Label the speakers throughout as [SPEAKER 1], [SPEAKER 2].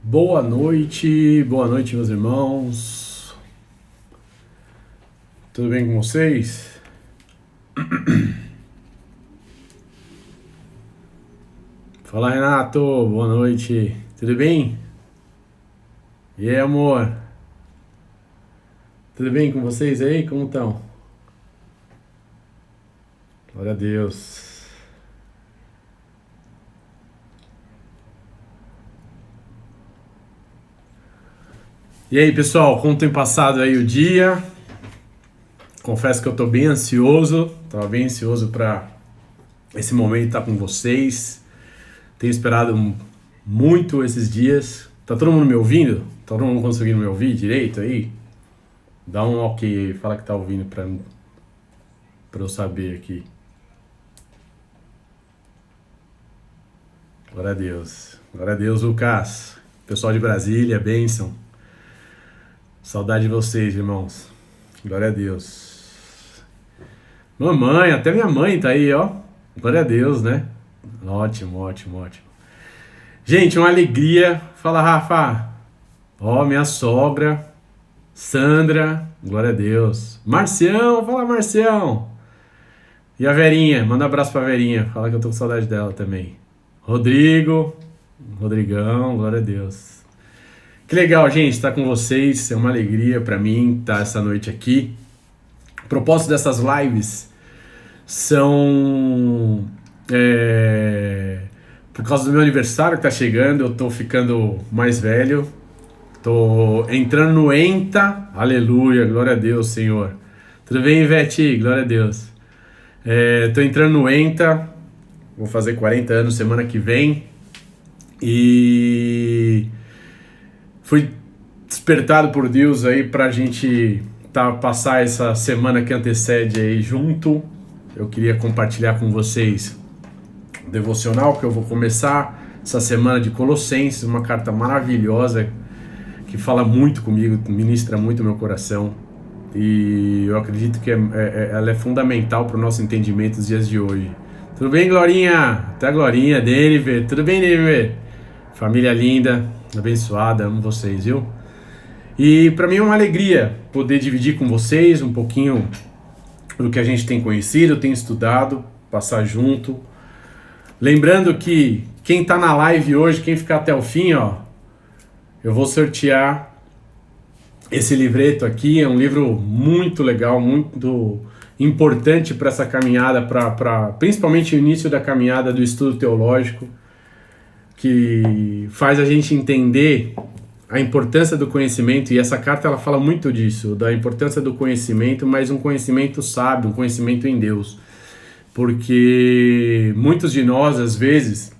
[SPEAKER 1] Boa noite, meus irmãos. Tudo bem com vocês? Fala, Renato, boa noite. Tudo bem? E aí, amor? Tudo bem com vocês aí? Como estão? Glória a Deus. E aí, pessoal, como tem passado aí o dia? Confesso que eu tô bem ansioso. Tava bem ansioso para esse momento estar com vocês. Tenho esperado muito esses dias. Tá todo mundo me ouvindo? Tá todo mundo conseguindo me ouvir direito aí? Dá um ok, fala que tá ouvindo pra eu saber aqui. Glória a Deus. Glória a Deus, Lucas. Pessoal de Brasília, bênção. Saudade de vocês, irmãos. Glória a Deus. Mamãe, até minha mãe tá aí, ó. Glória a Deus, né? Ótimo, ótimo, ótimo. Gente, uma alegria. Fala, Rafa. Ó, minha sogra. Sandra. Glória a Deus. Marcião, fala, Marcião. E a Verinha, manda um abraço pra Verinha. Fala que eu tô com saudade dela também. Rodrigão, glória a Deus. Que legal, gente, estar com vocês. É uma alegria pra mim estar essa noite aqui. O propósito dessas lives são... por causa do meu aniversário que tá chegando, eu tô ficando mais velho. Tô entrando no ENTA. Aleluia, glória a Deus, Senhor. Tudo bem, Ivete? Glória a Deus. Tô entrando no ENTA. Vou fazer 40 anos semana que vem. E fui despertado por Deus aí pra gente passar essa semana que antecede aí junto. Eu queria compartilhar com vocês o devocional que eu vou começar essa semana de Colossenses, uma carta maravilhosa que fala muito comigo, ministra muito o meu coração. E eu acredito que ela é fundamental para o nosso entendimento nos dias de hoje. Tudo bem, Glorinha? Até a Glorinha, Denver. Tudo bem, Denver? Família linda, abençoada, amo vocês, viu? E para mim é uma alegria poder dividir com vocês um pouquinho do que a gente tem conhecido, tem estudado, passar junto. Lembrando que quem tá na live hoje, quem ficar até o fim, ó, eu vou sortear esse livreto aqui. É um livro muito legal, muito importante para essa caminhada, principalmente o início da caminhada do estudo teológico, que faz a gente entender a importância do conhecimento. E essa carta ela fala muito disso, da importância do conhecimento, mas um conhecimento sábio, um conhecimento em Deus. Porque muitos de nós, às vezes,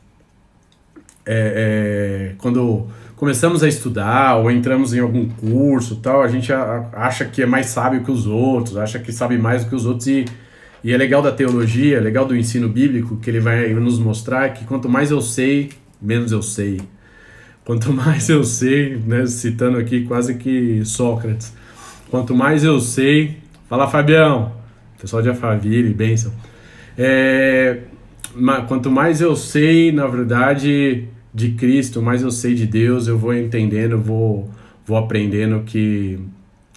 [SPEAKER 1] quando começamos a estudar ou entramos em algum curso tal, a gente acha que é mais sábio que os outros, acha que sabe mais do que os outros. E é legal da teologia, é legal do ensino bíblico, que ele vai nos mostrar que quanto mais eu sei, menos eu sei. Quanto mais eu sei, né, citando aqui quase que Sócrates, quanto mais eu sei... Fala, Fabião, pessoal de Alphaville, bênção. Quanto mais eu sei, na verdade, de Cristo, mais eu sei de Deus, eu vou entendendo, vou aprendendo que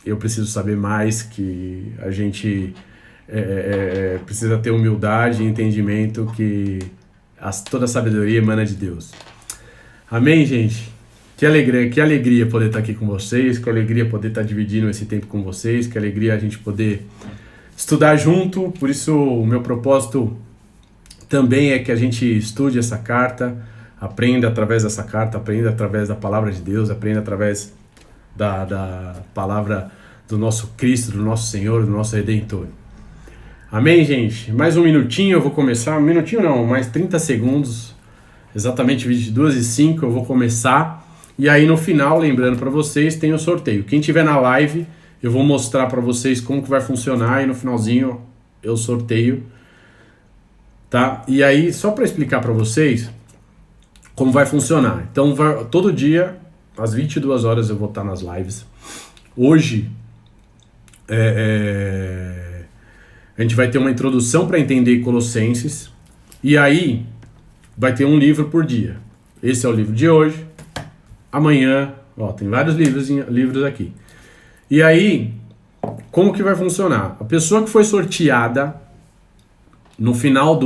[SPEAKER 1] eu preciso saber mais, que a gente precisa ter humildade e entendimento que toda a sabedoria emana de Deus. Amém, gente? Que alegria poder estar aqui com vocês, que alegria poder estar dividindo esse tempo com vocês, que alegria a gente poder estudar junto. Por isso, o meu propósito também é que a gente estude essa carta, aprenda através dessa carta, aprenda através da palavra de Deus, aprenda através da palavra do nosso Cristo, do nosso Senhor, do nosso Redentor. Amém, gente? Mais um minutinho, eu vou começar. Um minutinho não, mais 30 segundos. Exatamente 22h05 eu vou começar. E aí no final, lembrando para vocês, tem o sorteio. Quem tiver na live, eu vou mostrar para vocês como que vai funcionar. E no finalzinho eu sorteio. Tá? E aí, só para explicar para vocês como vai funcionar. Então, todo dia, às 22 horas, eu vou estar nas lives. Hoje, a gente vai ter uma introdução para entender Colossenses. E aí, vai ter um livro por dia. Esse é o livro de hoje. amanhã, ó, tem vários livros aqui. E aí, como que vai funcionar? A pessoa que foi sorteada, no final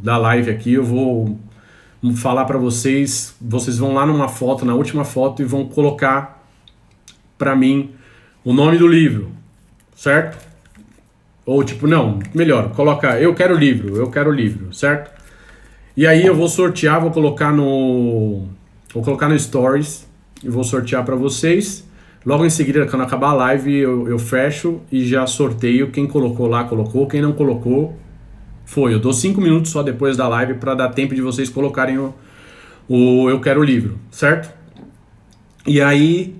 [SPEAKER 1] da live aqui, eu vou falar para vocês vão lá numa foto, na última foto, e vão colocar para mim o nome do livro, certo? Ou tipo, não, melhor, coloca eu quero livro, certo? E aí eu vou sortear, vou colocar no Stories e vou sortear para vocês. Logo em seguida, quando acabar a live, eu fecho e já sorteio. Quem colocou lá, colocou. Quem não colocou, foi. Eu dou 5 minutos só depois da live para dar tempo de vocês colocarem o eu quero livro, certo? E aí,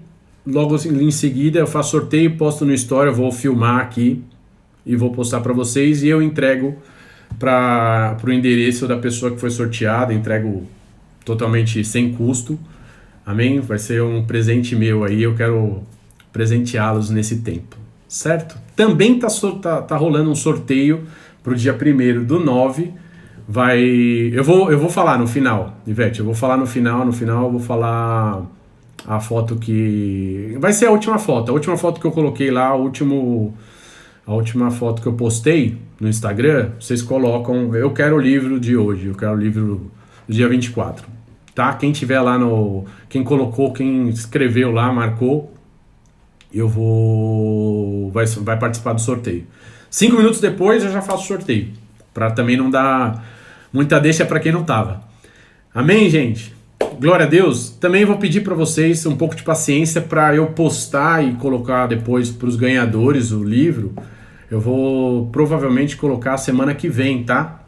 [SPEAKER 1] logo em seguida, eu faço sorteio, posto no Story, eu vou filmar aqui e vou postar para vocês e eu entrego para o endereço da pessoa que foi sorteada, entrego totalmente sem custo. Amém? Vai ser um presente meu aí, eu quero presenteá-los nesse tempo, certo? Também tá rolando um sorteio pro dia 1º do 9. Eu vou falar no final, Ivete, eu vou falar no final eu vou falar a foto que... Vai ser a última foto que eu coloquei lá, a última foto que eu postei no Instagram, vocês colocam, eu quero o livro de hoje, eu quero o livro do dia 24. Tá? Quem tiver lá quem colocou, quem escreveu lá, marcou, vai participar do sorteio. 5 minutos depois eu já faço o sorteio, para também não dar muita deixa para quem não tava. Amém, gente? Glória a Deus. Também vou pedir para vocês um pouco de paciência para eu postar e colocar depois para os ganhadores o livro. Eu vou provavelmente colocar semana que vem, tá?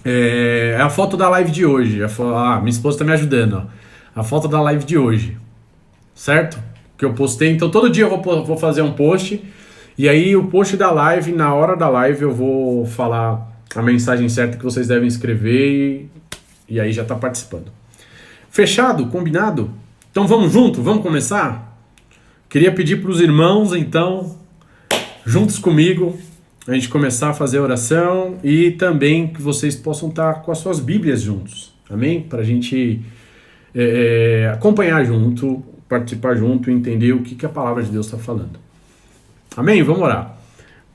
[SPEAKER 1] É a foto da live de hoje. Minha esposa tá me ajudando, ó. A foto da live de hoje, certo? Que eu postei. Então todo dia eu vou fazer um post. E aí o post da live, na hora da live eu vou falar a mensagem certa que vocês devem escrever. E aí já tá participando. Fechado? Combinado? Então vamos junto? Vamos começar? Queria pedir para os irmãos, então, juntos comigo, a gente começar a fazer oração e também que vocês possam estar com as suas Bíblias juntos, amém? Para a gente acompanhar junto, participar junto, entender o que a palavra de Deus está falando. Amém? Vamos orar.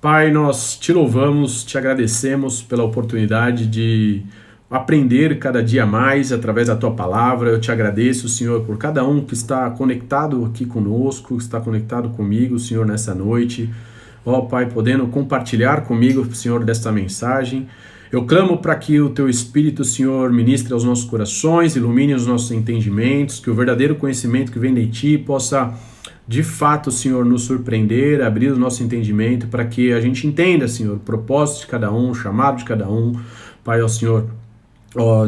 [SPEAKER 1] Pai, nós te louvamos, te agradecemos pela oportunidade de aprender cada dia mais através da tua palavra. Eu te agradeço, Senhor, por cada um que está conectado aqui conosco, que está conectado comigo, Senhor, nessa noite. Ó Pai, podendo compartilhar comigo, Senhor, desta mensagem. Eu clamo para que o Teu Espírito, Senhor, ministre aos nossos corações, ilumine os nossos entendimentos, que o verdadeiro conhecimento que vem de Ti possa, de fato, Senhor, nos surpreender, abrir o nosso entendimento, para que a gente entenda, Senhor, o propósito de cada um, o chamado de cada um. Pai, ó Senhor,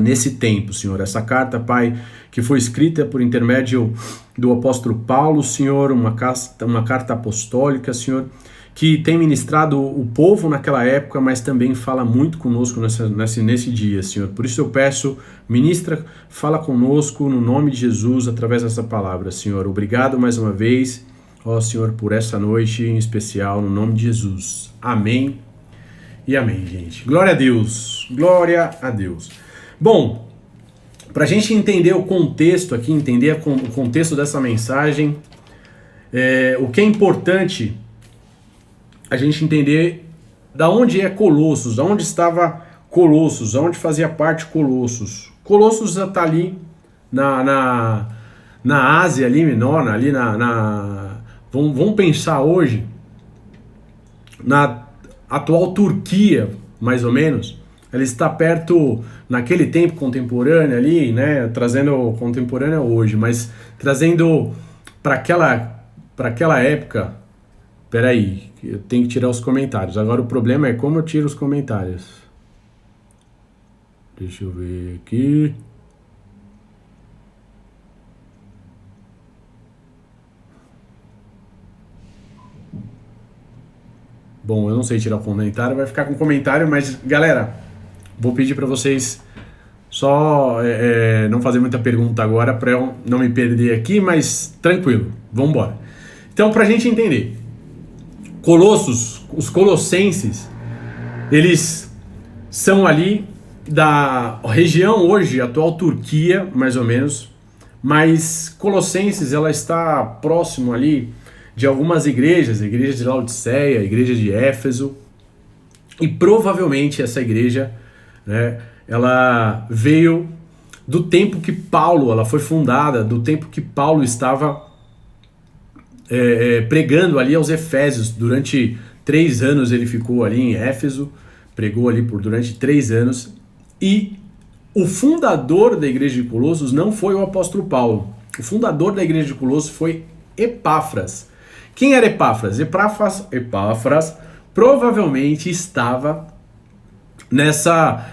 [SPEAKER 1] nesse tempo, Senhor, essa carta, Pai, que foi escrita por intermédio do apóstolo Paulo, Senhor, uma carta apostólica, Senhor, que tem ministrado o povo naquela época, mas também fala muito conosco nesse dia, Senhor. Por isso eu peço, ministra, fala conosco no nome de Jesus, através dessa palavra, Senhor. Obrigado mais uma vez, ó Senhor, por essa noite em especial, no nome de Jesus. Amém e amém, gente. Glória a Deus, glória a Deus. Bom, para a gente entender o contexto aqui, entender o contexto dessa mensagem, o que é importante a gente entender da onde é Colossos, da onde estava Colossos, aonde fazia parte Colossos. Colossos está ali na Ásia ali menor, ali vamos pensar hoje na atual Turquia, mais ou menos. Ela está perto, naquele tempo contemporâneo ali, né, trazendo contemporâneo hoje, mas trazendo para aquela época. Peraí, eu tenho que tirar os comentários. Agora o problema é como eu tiro os comentários. Deixa eu ver aqui. Bom, eu não sei tirar o comentário, vai ficar com comentário, mas galera, vou pedir para vocês só não fazer muita pergunta agora para eu não me perder aqui, mas tranquilo, vamos embora. Então, para a gente entender, Colossos, os colossenses, eles são ali da região hoje, atual Turquia, mais ou menos, mas Colossenses ela está próximo ali de algumas igrejas, a igreja de Laodiceia, a igreja de Éfeso, e provavelmente essa igreja, né, ela veio do tempo que Paulo, ela foi fundada, do tempo que Paulo estava pregando ali aos Efésios. Durante 3 anos ele ficou ali em Éfeso, pregou ali durante 3 anos, e o fundador da igreja de Colossos não foi o apóstolo Paulo. O fundador da igreja de Colossos foi Epáfras. Quem era Epáfras? Epáfras provavelmente estava nessa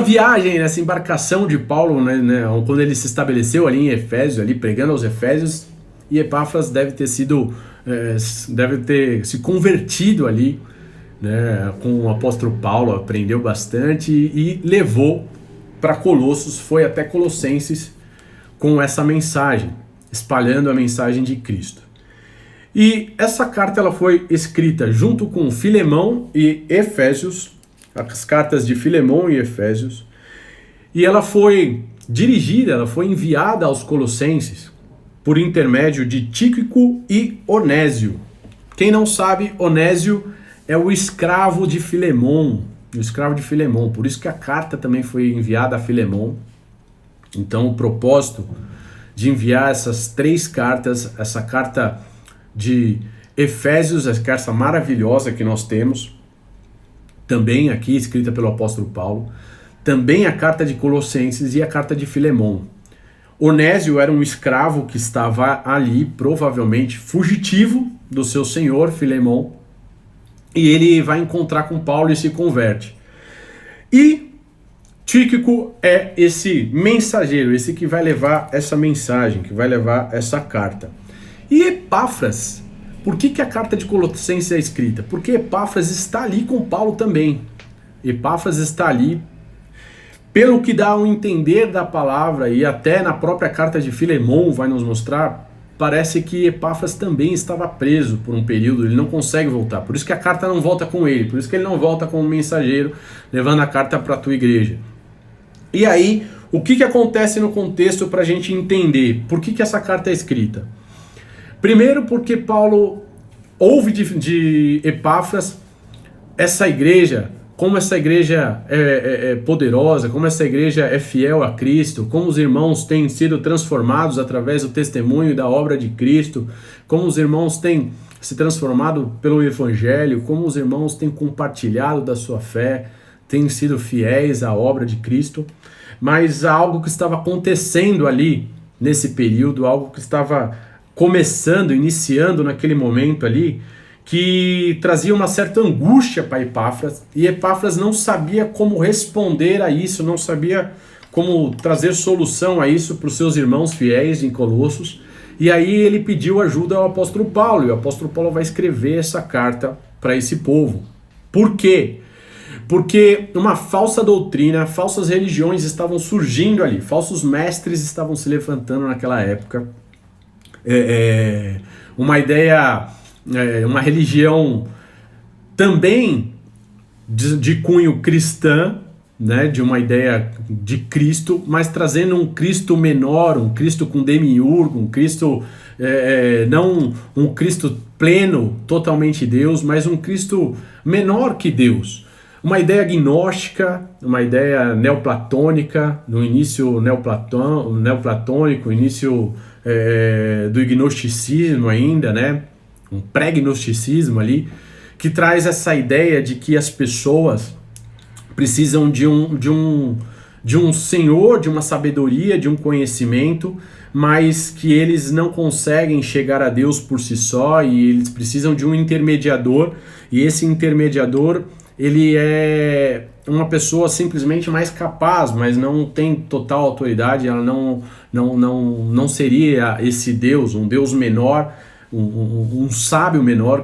[SPEAKER 1] viagem, nessa embarcação de Paulo, né, quando ele se estabeleceu ali em Efésio, ali pregando aos Efésios, e Epáfras deve ter se convertido ali, né, com o apóstolo Paulo, aprendeu bastante e levou para Colossos, foi até Colossenses com essa mensagem, espalhando a mensagem de Cristo. E essa carta ela foi escrita junto com Filemão e Efésios, as cartas de Filemão e Efésios, e ela foi dirigida, ela foi enviada aos Colossenses por intermédio de Tíquico e Onésio. Quem não sabe, Onésio é o escravo de Filemão, por isso que a carta também foi enviada a Filemão. Então o propósito de enviar essas 3 cartas, essa carta de Efésios, essa carta maravilhosa que nós temos, também aqui escrita pelo apóstolo Paulo, também a carta de Colossenses e a carta de Filemão. Onésio era um escravo que estava ali, provavelmente fugitivo do seu senhor, Filemão, e ele vai encontrar com Paulo e se converte. E Tíquico é esse mensageiro, esse que vai levar essa mensagem, que vai levar essa carta. E Epáfras, por que a carta de Colossenses é escrita? Porque Epáfras está ali com Paulo também. Epáfras está ali, pelo que dá a entender da palavra, e até na própria carta de Filemão vai nos mostrar, parece que Epáfras também estava preso por um período, ele não consegue voltar. Por isso que a carta não volta com ele, por isso que ele não volta como mensageiro, levando a carta para a tua igreja. E aí, o que acontece no contexto para a gente entender por que essa carta é escrita? Primeiro, porque Paulo ouve de Epáfras essa igreja, como essa igreja é poderosa, como essa igreja é fiel a Cristo, como os irmãos têm sido transformados através do testemunho da obra de Cristo, como os irmãos têm se transformado pelo Evangelho, como os irmãos têm compartilhado da sua fé, têm sido fiéis à obra de Cristo, mas algo que estava acontecendo ali nesse período, algo que estava começando, iniciando naquele momento ali, que trazia uma certa angústia para Epáfras, e Epáfras não sabia como responder a isso, não sabia como trazer solução a isso para os seus irmãos fiéis em Colossos, e aí ele pediu ajuda ao apóstolo Paulo, e o apóstolo Paulo vai escrever essa carta para esse povo. Por quê? Porque uma falsa doutrina, falsas religiões estavam surgindo ali, falsos mestres estavam se levantando naquela época, uma ideia, uma religião também de cunho cristã, né, de uma ideia de Cristo, mas trazendo um Cristo menor, um Cristo com demiurgo, um Cristo, não um Cristo pleno, totalmente Deus, mas um Cristo menor que Deus. Uma ideia gnóstica, uma ideia neoplatônica, no início neoplatônico, início do gnosticismo ainda, né? Um pré-gnosticismo ali, que traz essa ideia de que as pessoas precisam de um senhor, de uma sabedoria, de um conhecimento, mas que eles não conseguem chegar a Deus por si só, e eles precisam de um intermediador, e esse intermediador ele é uma pessoa simplesmente mais capaz, mas não tem total autoridade, ela não seria esse Deus, um Deus menor, um sábio menor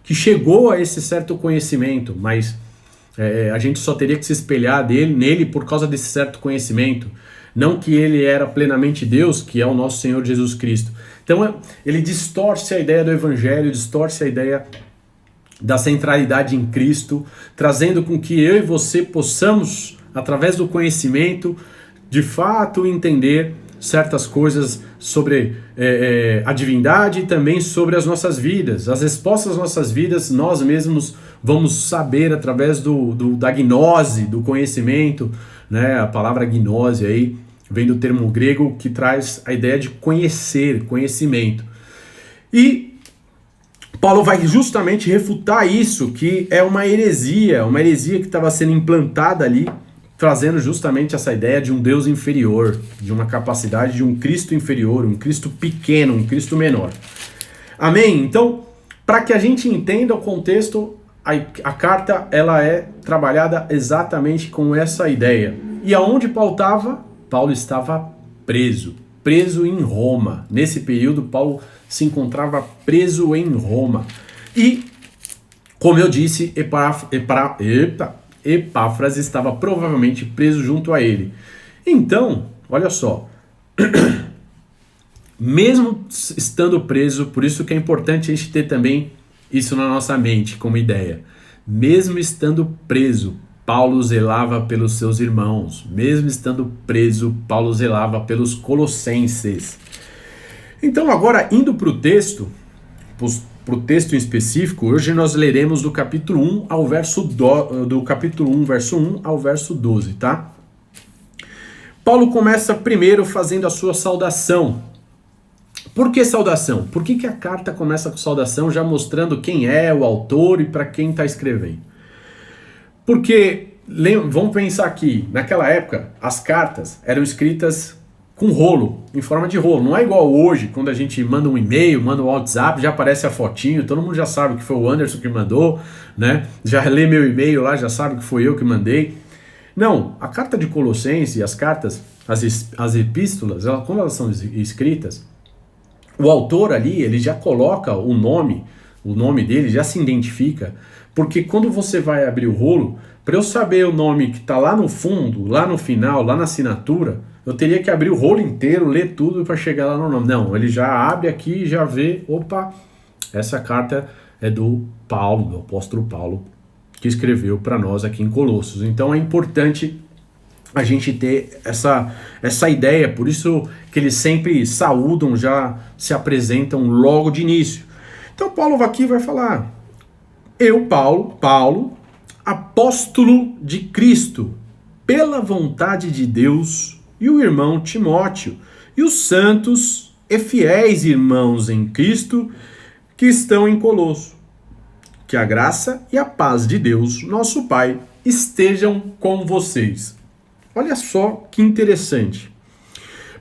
[SPEAKER 1] que chegou a esse certo conhecimento, mas a gente só teria que se espelhar nele por causa desse certo conhecimento, não que ele era plenamente Deus, que é o nosso Senhor Jesus Cristo. Então ele distorce a ideia do Evangelho, distorce a ideia da centralidade em Cristo, trazendo com que eu e você possamos, através do conhecimento, de fato entender certas coisas sobre a divindade e também sobre as nossas vidas. As respostas das nossas vidas nós mesmos vamos saber através da gnose, do conhecimento, né? A palavra gnose aí vem do termo grego que traz a ideia de conhecer, conhecimento. E Paulo vai justamente refutar isso, que é uma heresia que estava sendo implantada ali, trazendo justamente essa ideia de um Deus inferior, de uma capacidade de um Cristo inferior, um Cristo pequeno, um Cristo menor. Amém? Então, para que a gente entenda o contexto, a carta ela é trabalhada exatamente com essa ideia. E aonde Paulo estava? Paulo estava preso em Roma. Nesse período, Paulo se encontrava preso em Roma. E, como eu disse, Epáfras estava provavelmente preso junto a ele. Então, olha só, mesmo estando preso, por isso que é importante a gente ter também isso na nossa mente como ideia. Mesmo estando preso, Paulo zelava pelos seus irmãos. Mesmo estando preso, Paulo zelava pelos colossenses. Então agora, indo para o texto em específico, hoje nós leremos do capítulo 1 ao verso verso 1 ao verso 12, tá? Paulo começa primeiro fazendo a sua saudação. Por que saudação? Por que a carta começa com saudação, já mostrando quem é o autor e para quem está escrevendo? Porque, vamos pensar aqui, naquela época, as cartas eram escritas com rolo, em forma de rolo. Não é igual hoje, quando a gente manda um e-mail, manda um WhatsApp, já aparece a fotinho, todo mundo já sabe que foi o Anderson que mandou, né? Já lê meu e-mail lá, já sabe que foi eu que mandei. Não, a carta de Colossenses e as cartas, as epístolas, quando elas são escritas, o autor ali, ele já coloca o nome dele, já se identifica, porque quando você vai abrir o rolo, para eu saber o nome que está lá no fundo, lá no final, lá na assinatura, eu teria que abrir o rolo inteiro, ler tudo para chegar lá no nome. Não, ele já abre aqui e já vê, opa, essa carta é do Paulo, do apóstolo Paulo, que escreveu para nós aqui em Colossos. Então é importante a gente ter essa ideia, por isso que eles sempre saúdam, já se apresentam logo de início. Então Paulo aqui vai falar, eu, Paulo, apóstolo de Cristo, pela vontade de Deus, e o irmão Timóteo, e os santos e fiéis irmãos em Cristo que estão em Colosso. Que a graça e a paz de Deus, nosso Pai, estejam com vocês. Olha só que interessante.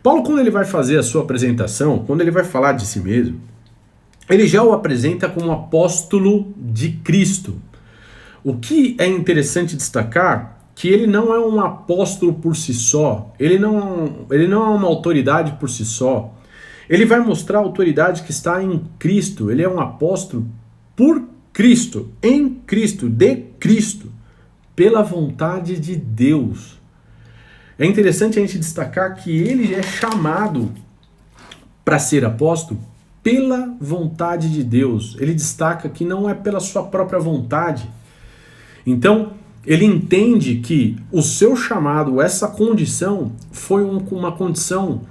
[SPEAKER 1] Paulo, quando ele vai fazer a sua apresentação, quando ele vai falar de si mesmo, ele já o apresenta como apóstolo de Cristo. O que é interessante destacar, que ele não é um apóstolo por si só, ele não é uma autoridade por si só. Ele vai mostrar a autoridade que está em Cristo. Ele é um apóstolo por Cristo, em Cristo, de Cristo, pela vontade de Deus. É interessante a gente destacar que ele é chamado para ser apóstolo pela vontade de Deus. Ele destaca que não é pela sua própria vontade. Então, ele entende que o seu chamado, essa condição, foi uma condição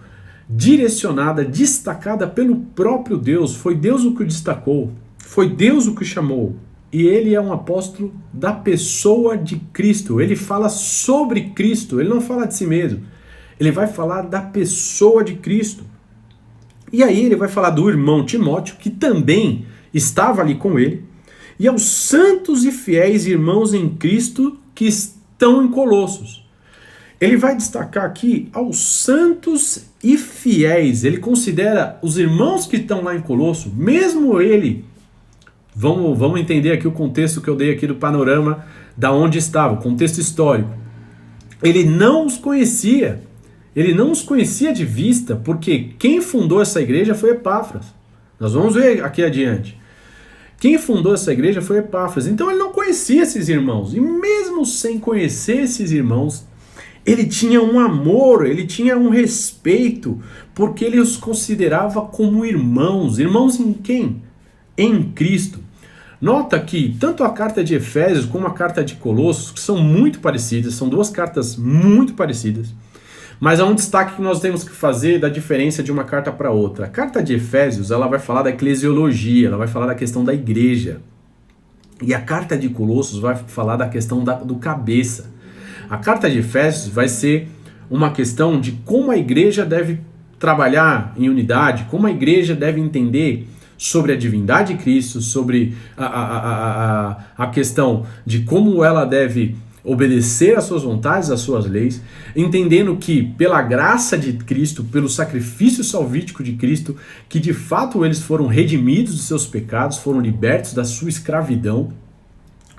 [SPEAKER 1] direcionada, destacada pelo próprio Deus. Foi Deus o que o destacou, foi Deus o que o chamou. E ele é um apóstolo da pessoa de Cristo. Ele fala sobre Cristo, ele não fala de si mesmo. Ele vai falar da pessoa de Cristo. E aí ele vai falar do irmão Timóteo, que também estava ali com ele, e aos santos e fiéis irmãos em Cristo que estão em Colossos. Ele vai destacar aqui aos santos e fiéis. Ele considera os irmãos que estão lá em Colosso, mesmo ele, vamos entender aqui o contexto que eu dei aqui do panorama da onde estava, o contexto histórico. Ele não os conhecia de vista, porque quem fundou essa igreja foi Epáfras. Nós vamos ver aqui adiante. Quem fundou essa igreja foi Epáfras. Então ele não conhecia esses irmãos. E mesmo sem conhecer esses irmãos, ele tinha um amor, ele tinha um respeito, porque ele os considerava como irmãos. Irmãos em quem? Em Cristo. Nota que tanto a carta de Efésios como a carta de Colossos, que são muito parecidas, são duas cartas muito parecidas, mas há um destaque que nós temos que fazer da diferença de uma carta para outra. A carta de Efésios, ela vai falar da eclesiologia, ela vai falar da questão da igreja. E a carta de Colossos vai falar da questão do cabeça. A carta de Efésios vai ser uma questão de como a igreja deve trabalhar em unidade, como a igreja deve entender sobre a divindade de Cristo, sobre a questão de como ela deve obedecer às suas vontades, às suas leis, entendendo que pela graça de Cristo, pelo sacrifício salvífico de Cristo, que de fato eles foram redimidos dos seus pecados, foram libertos da sua escravidão,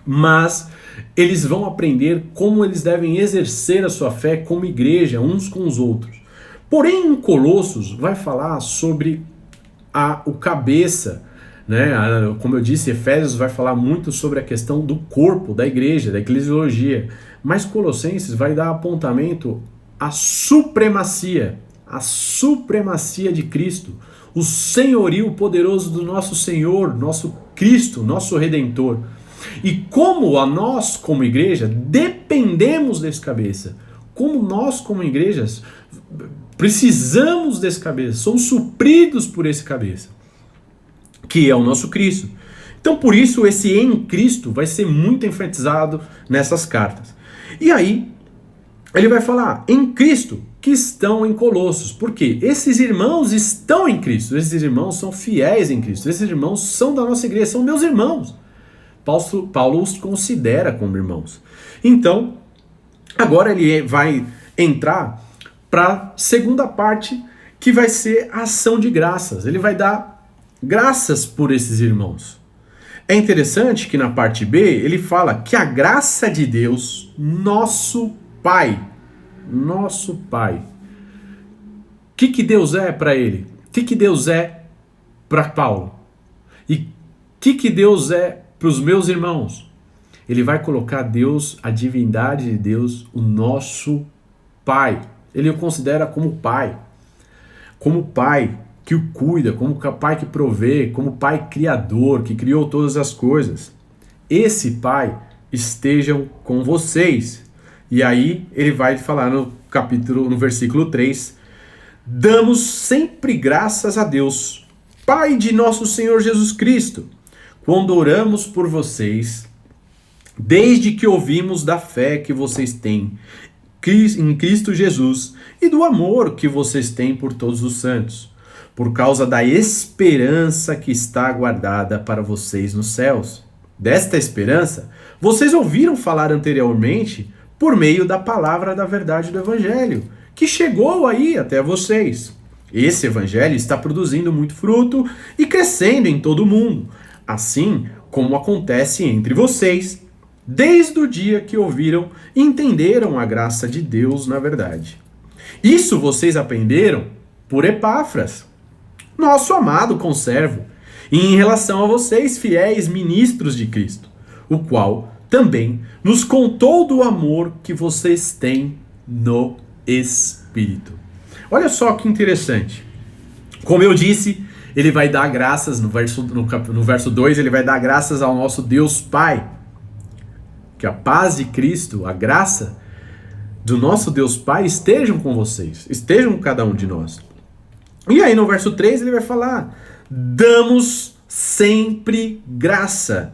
[SPEAKER 1] mas eles vão aprender como eles devem exercer a sua fé como igreja, uns com os outros. Porém, em Colossos vai falar sobre o cabeça, né? Como eu disse, Efésios vai falar muito sobre a questão do corpo, da igreja, da eclesiologia, mas Colossenses vai dar apontamento à supremacia de Cristo, o senhorio poderoso do nosso Senhor, nosso Cristo, nosso Redentor. E como nós, como igreja, dependemos desse cabeça, como nós, como igrejas, precisamos desse cabeça, somos supridos por esse cabeça, que é o nosso Cristo. Então, por isso, esse em Cristo vai ser muito enfatizado nessas cartas. E aí, ele vai falar em Cristo, que estão em Colossos. Por quê? Esses irmãos estão em Cristo, esses irmãos são fiéis em Cristo, esses irmãos são da nossa igreja, são meus irmãos. Paulo os considera como irmãos. Então, agora ele vai entrar para a segunda parte, que vai ser a ação de graças. Ele vai dar graças por esses irmãos. É interessante que na parte B ele fala que a graça de Deus, nosso Pai. O que Deus é para ele? O que Deus é para Paulo? E o que Deus é para os meus irmãos? Ele vai colocar Deus, a divindade de Deus, o nosso Pai. Ele o considera como Pai que o cuida, como Pai que provê, como Pai criador, que criou todas as coisas. Esse Pai estejam com vocês. E aí ele vai falar no versículo 3, damos sempre graças a Deus, Pai de nosso Senhor Jesus Cristo, quando oramos por vocês, desde que ouvimos da fé que vocês têm em Cristo Jesus e do amor que vocês têm por todos os santos, por causa da esperança que está guardada para vocês nos céus. Desta esperança, vocês ouviram falar anteriormente por meio da palavra da verdade do Evangelho, que chegou aí até vocês. Esse Evangelho está produzindo muito fruto e crescendo em todo o mundo, assim como acontece entre vocês, desde o dia que ouviram e entenderam a graça de Deus na verdade. Isso vocês aprenderam por Epáfras, nosso amado conservo, e em relação a vocês, fiéis ministros de Cristo, o qual também nos contou do amor que vocês têm no Espírito. Olha só que interessante. Como eu disse, ele vai dar graças, no verso 2, ele vai dar graças ao nosso Deus Pai. Que a paz de Cristo, a graça do nosso Deus Pai estejam com vocês, estejam com cada um de nós. E aí no verso 3 ele vai falar, damos sempre graça.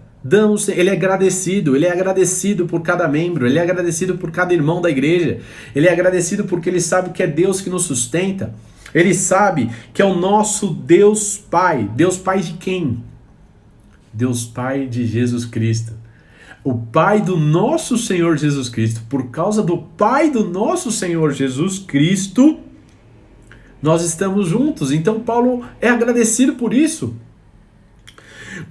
[SPEAKER 1] Ele é agradecido por cada membro, ele é agradecido por cada irmão da igreja, ele é agradecido porque ele sabe que é Deus que nos sustenta, ele sabe que é o nosso Deus Pai. Deus Pai de quem? Deus Pai de Jesus Cristo. O Pai do nosso Senhor Jesus Cristo. Por causa do Pai do nosso Senhor Jesus Cristo, nós estamos juntos. Então Paulo é agradecido por isso.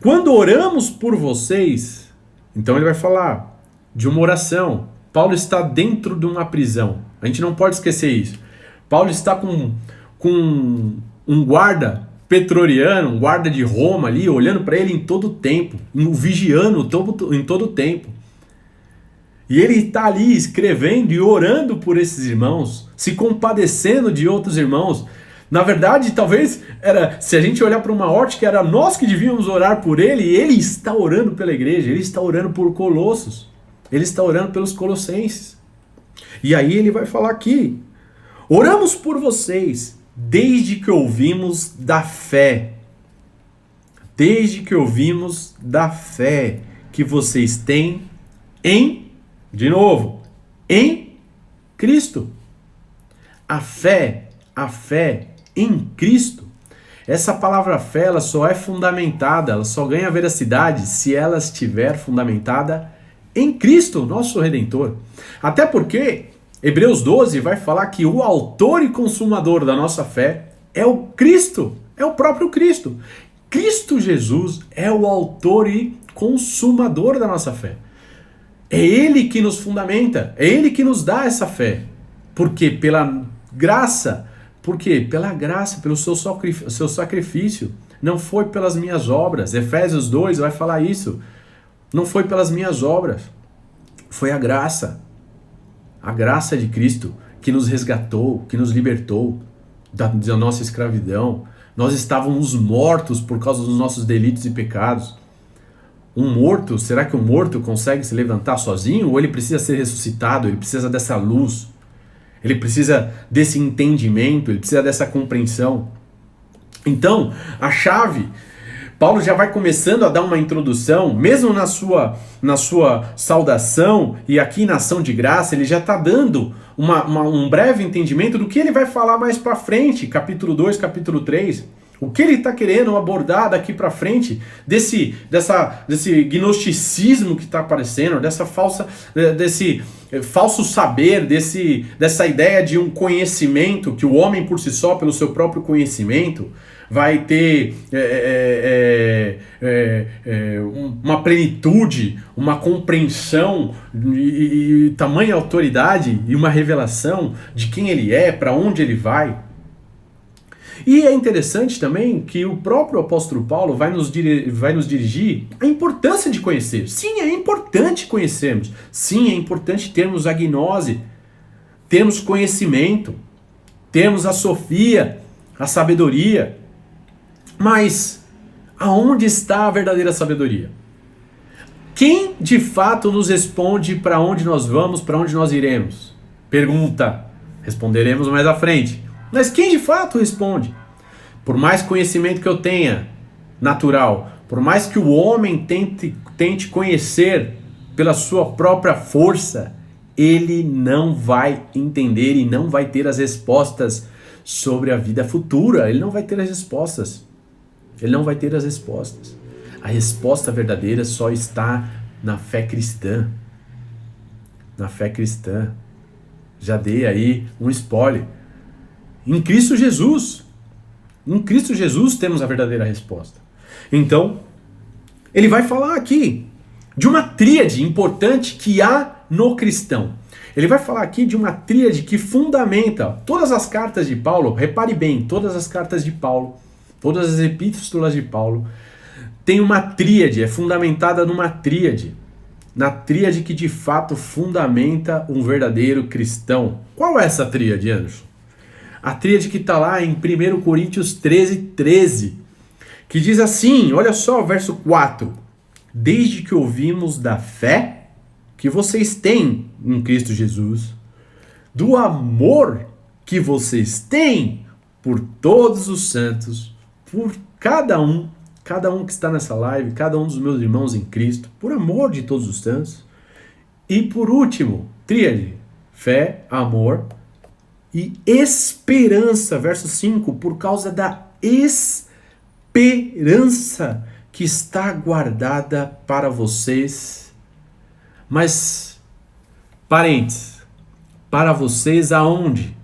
[SPEAKER 1] Quando oramos por vocês, então ele vai falar de uma oração. Paulo está dentro de uma prisão. A gente não pode esquecer isso. Paulo está com um guarda pretoriano, um guarda de Roma ali, olhando para ele em todo o tempo, vigiando em todo o tempo. E ele está ali escrevendo e orando por esses irmãos, se compadecendo de outros irmãos, Na verdade, talvez era, se a gente olhar para uma ótica, era nós que devíamos orar por ele, e ele está orando pela igreja, ele está orando por Colossos, ele está orando pelos colossenses. E aí ele vai falar aqui: oramos por vocês desde que ouvimos da fé. Desde que ouvimos da fé que vocês têm de novo, em Cristo. A fé em Cristo. Essa palavra fé, ela só é fundamentada, ela só ganha veracidade se ela estiver fundamentada em Cristo, nosso Redentor. Até porque Hebreus 12 vai falar que o autor e consumador da nossa fé é o Cristo, é o próprio Cristo. Cristo Jesus é o autor e consumador da nossa fé. É Ele que nos fundamenta, é Ele que nos dá essa fé. Por quê? Pela graça. Por quê? Pela graça, pelo seu sacrifício. Não foi pelas minhas obras. Efésios 2 vai falar isso. Não foi pelas minhas obras. Foi a graça. A graça de Cristo que nos resgatou, que nos libertou da nossa escravidão. Nós estávamos mortos por causa dos nossos delitos e pecados. Um morto, será que um morto consegue se levantar sozinho? Ou ele precisa ser ressuscitado? Ele precisa dessa luz. Ele precisa desse entendimento, ele precisa dessa compreensão. Então, a chave, Paulo já vai começando a dar uma introdução, mesmo na sua saudação e aqui na ação de graça, ele já está dando um breve entendimento do que ele vai falar mais para frente, capítulo 2, capítulo 3. O que ele está querendo abordar daqui para frente, desse gnosticismo que está aparecendo, desse falso saber, dessa ideia de um conhecimento, que o homem por si só, pelo seu próprio conhecimento, vai ter uma plenitude, uma compreensão e tamanha autoridade e uma revelação de quem ele é, para onde ele vai. E é interessante também que o próprio apóstolo Paulo vai nos dirigir à importância de conhecer. Sim, é importante conhecermos. Sim, é importante termos a gnose, termos conhecimento, termos a sofia, a sabedoria. Mas aonde está a verdadeira sabedoria? Quem de fato nos responde para onde nós vamos, para onde nós iremos? Pergunta. Responderemos mais à frente. Mas quem de fato responde? Por mais conhecimento que eu tenha, natural, por mais que o homem tente conhecer pela sua própria força, ele não vai entender e não vai ter as respostas sobre a vida futura. Ele não vai ter as respostas. Ele não vai ter as respostas. A resposta verdadeira só está na fé cristã. Na fé cristã. Já dei aí um spoiler. Em Cristo Jesus. Em Cristo Jesus temos a verdadeira resposta. Então, ele vai falar aqui de uma tríade importante que há no cristão. Ele vai falar aqui de uma tríade que fundamenta todas as cartas de Paulo. Repare bem, todas as cartas de Paulo, todas as epístolas de Paulo, tem uma tríade, é fundamentada numa tríade. Na tríade que de fato fundamenta um verdadeiro cristão. Qual é essa tríade, Anderson? A tríade que está lá em 1 Coríntios 13, que diz assim, olha só o verso 4. Desde que ouvimos da fé que vocês têm em Cristo Jesus, do amor que vocês têm por todos os santos, por cada um que está nessa live, cada um dos meus irmãos em Cristo, por amor de todos os santos. E por último, tríade, fé, amor e esperança, verso 5, por causa da esperança que está guardada para vocês. Mas, parênteses, para vocês aonde?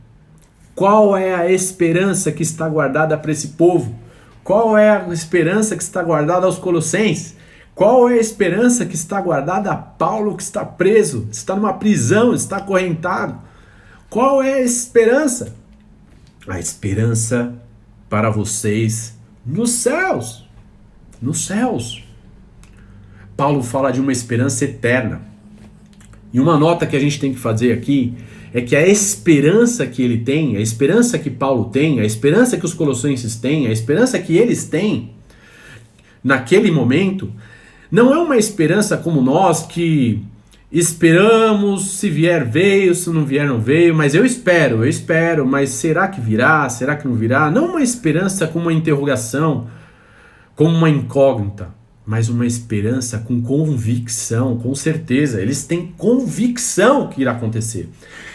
[SPEAKER 1] Qual é a esperança que está guardada para esse povo? Qual é a esperança que está guardada aos colossenses? Qual é a esperança que está guardada a Paulo, que está preso, está numa prisão, está acorrentado? Qual é a esperança? A esperança para vocês nos céus. Nos céus. Paulo fala de uma esperança eterna. E uma nota que a gente tem que fazer aqui é que a esperança que ele tem, a esperança que Paulo tem, a esperança que os colossenses têm, a esperança que eles têm naquele momento, não é uma esperança como nós que esperamos, se vier veio, se não vier não veio, mas eu espero, mas será que virá, será que não virá? Não uma esperança com uma interrogação, como uma incógnita, mas uma esperança com convicção, com certeza. Eles têm convicção que irá acontecer.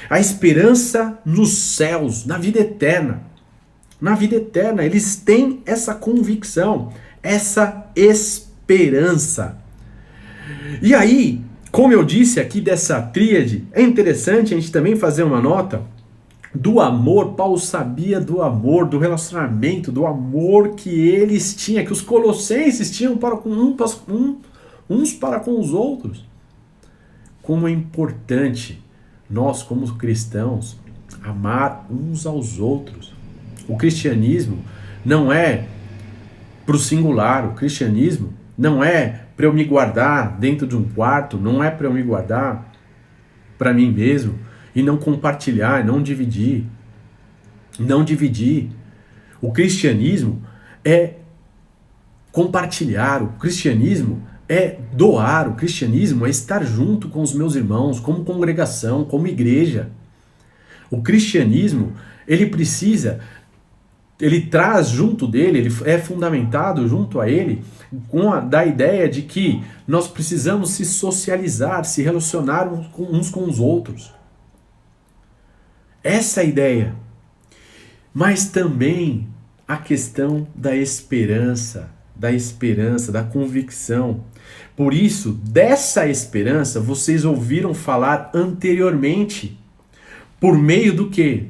[SPEAKER 1] A esperança nos céus, na vida eterna. Na vida eterna, eles têm essa convicção, essa esperança. E aí, como eu disse aqui dessa tríade, é interessante a gente também fazer uma nota do amor. Paulo sabia do amor, do relacionamento, do amor que eles tinham, que os colossenses tinham para com uns para com os outros. Como é importante nós, como cristãos, amar uns aos outros. O cristianismo não é para o singular, o cristianismo não é para eu me guardar dentro de um quarto, não é para eu me guardar para mim mesmo e não compartilhar, não dividir. Não dividir. O cristianismo é compartilhar, o cristianismo é doar, o cristianismo é estar junto com os meus irmãos, como congregação, como igreja. O cristianismo, ele traz junto dele, ele é fundamentado junto a ele da ideia de que nós precisamos se socializar, se relacionar uns com os outros. Essa é a ideia. Mas também a questão da esperança, da convicção. Por isso, dessa esperança, vocês ouviram falar anteriormente. Por meio do quê?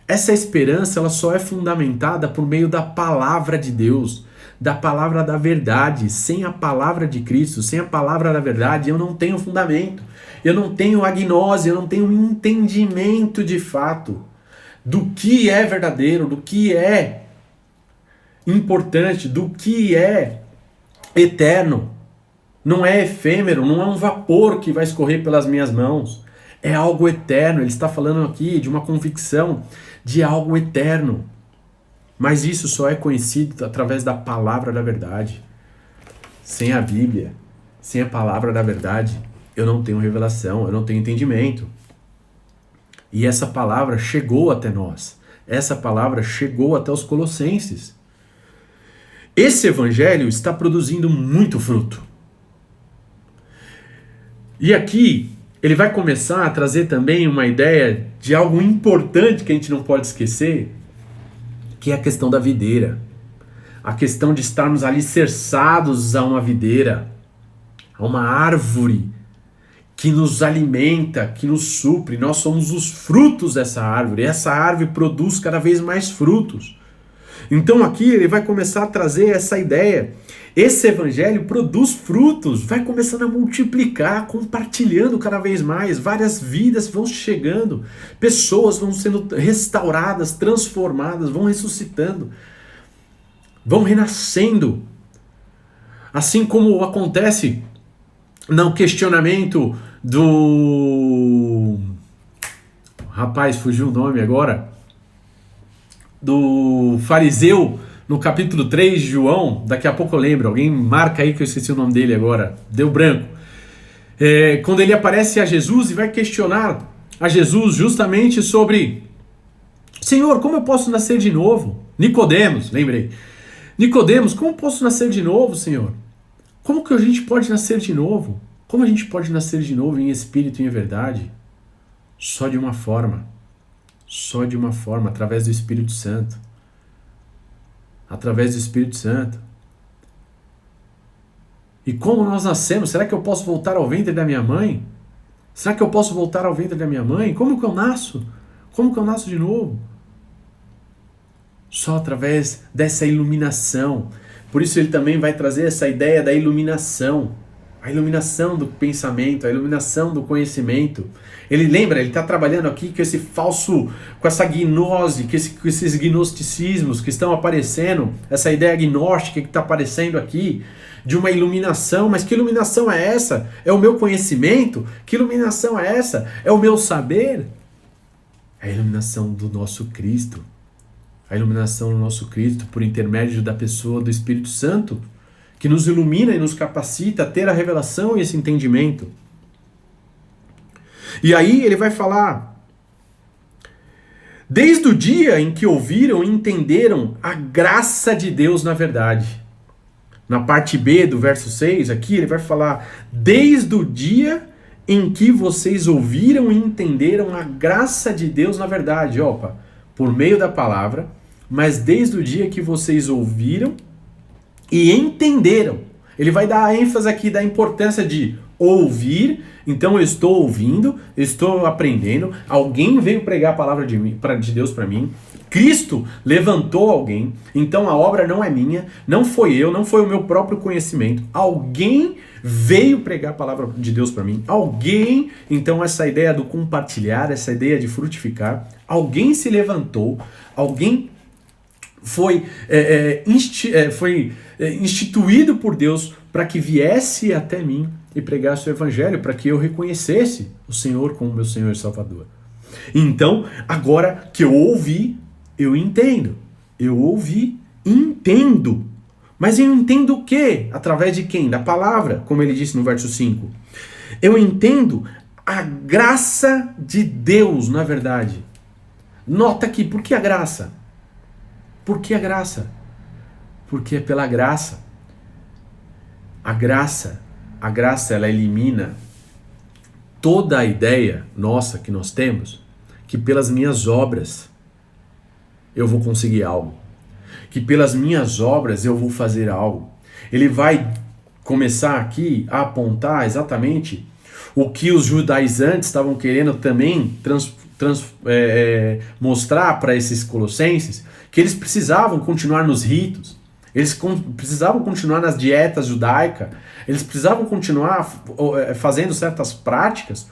[SPEAKER 1] Essa esperança ela só é fundamentada por meio da palavra de Deus, da palavra da verdade. Sem a palavra de Cristo, sem a palavra da verdade, eu não tenho fundamento. Eu não tenho agnose, eu não tenho entendimento de fato do que é verdadeiro, do que é importante, do que é eterno. Não é efêmero, não é um vapor que vai escorrer pelas minhas mãos. É algo eterno. Ele está falando aqui de uma convicção de algo eterno. Mas isso só é conhecido através da palavra da verdade. Sem a Bíblia, sem a palavra da verdade, eu não tenho revelação, eu não tenho entendimento. E essa palavra chegou até nós. Essa palavra chegou até os colossenses. Esse evangelho está produzindo muito fruto. E aqui ele vai começar a trazer também uma ideia de algo importante que a gente não pode esquecer, que é a questão da videira. A questão de estarmos alicerçados a uma videira, a uma árvore que nos alimenta, que nos supre. Nós somos os frutos dessa árvore. E essa árvore produz cada vez mais frutos. Então aqui ele vai começar a trazer essa ideia. Esse evangelho produz frutos, vai começando a multiplicar, compartilhando cada vez mais. Várias vidas vão chegando, pessoas vão sendo restauradas, transformadas, vão ressuscitando, vão renascendo. Assim como acontece no questionamento do... Rapaz, fugiu o nome agora. Do fariseu no capítulo 3 de João. Daqui a pouco eu lembro. Alguém marca aí que eu esqueci o nome dele agora. Deu branco. Quando ele aparece a Jesus e vai questionar a Jesus justamente sobre: Senhor, como eu posso nascer de novo? Nicodemos, lembrei. Nicodemos, como eu posso nascer de novo, Senhor? Como que a gente pode nascer de novo? Como a gente pode nascer de novo em espírito e em verdade? Só de uma forma. Só de uma forma, através do Espírito Santo. Através do Espírito Santo. E como nós nascemos? Será que eu posso voltar ao ventre da minha mãe? Será que eu posso voltar ao ventre da minha mãe? Como que eu nasço? Como que eu nasço de novo? Só através dessa iluminação. Por isso ele também vai trazer essa ideia da iluminação. A iluminação do pensamento, a iluminação do conhecimento. Ele está trabalhando aqui com esse falso, com essa gnose, com esses gnosticismos que estão aparecendo, essa ideia gnóstica que está aparecendo aqui, de uma iluminação. Mas que iluminação é essa? É o meu conhecimento? Que iluminação é essa? É o meu saber? É a iluminação do nosso Cristo. A iluminação do nosso Cristo por intermédio da pessoa do Espírito Santo, que nos ilumina e nos capacita a ter a revelação e esse entendimento. E aí ele vai falar: desde o dia em que ouviram e entenderam a graça de Deus na verdade. Na parte B do verso 6, aqui ele vai falar: desde o dia em que vocês ouviram e entenderam a graça de Deus na verdade. Opa, por meio da palavra, mas desde o dia que vocês ouviram e entenderam. Ele vai dar a ênfase aqui da importância de ouvir. Então eu estou ouvindo, eu estou aprendendo, alguém veio pregar a palavra de Deus para mim, Cristo levantou alguém, então a obra não é minha, não foi eu, não foi o meu próprio conhecimento, alguém veio pregar a palavra de Deus para mim, alguém, então essa ideia do compartilhar, essa ideia de frutificar, alguém se levantou, alguém foi instituído por Deus para que viesse até mim e pregasse o evangelho, para que eu reconhecesse o Senhor como meu Senhor e Salvador. Então, agora que eu ouvi, eu entendo. Eu ouvi, entendo. Mas eu entendo o quê? Através de quem? Da palavra, como ele disse no verso 5. Eu entendo a graça de Deus, na verdade. Nota aqui, por que a graça? Por que a graça? Porque é pela graça. A graça, ela elimina toda a ideia nossa que nós temos, que pelas minhas obras eu vou conseguir algo, que pelas minhas obras eu vou fazer algo. Ele vai começar aqui a apontar exatamente o que os judaizantes estavam querendo também mostrar para esses colossenses, que eles precisavam continuar nos ritos, eles precisavam continuar nas dietas judaicas, eles precisavam continuar fazendo certas práticas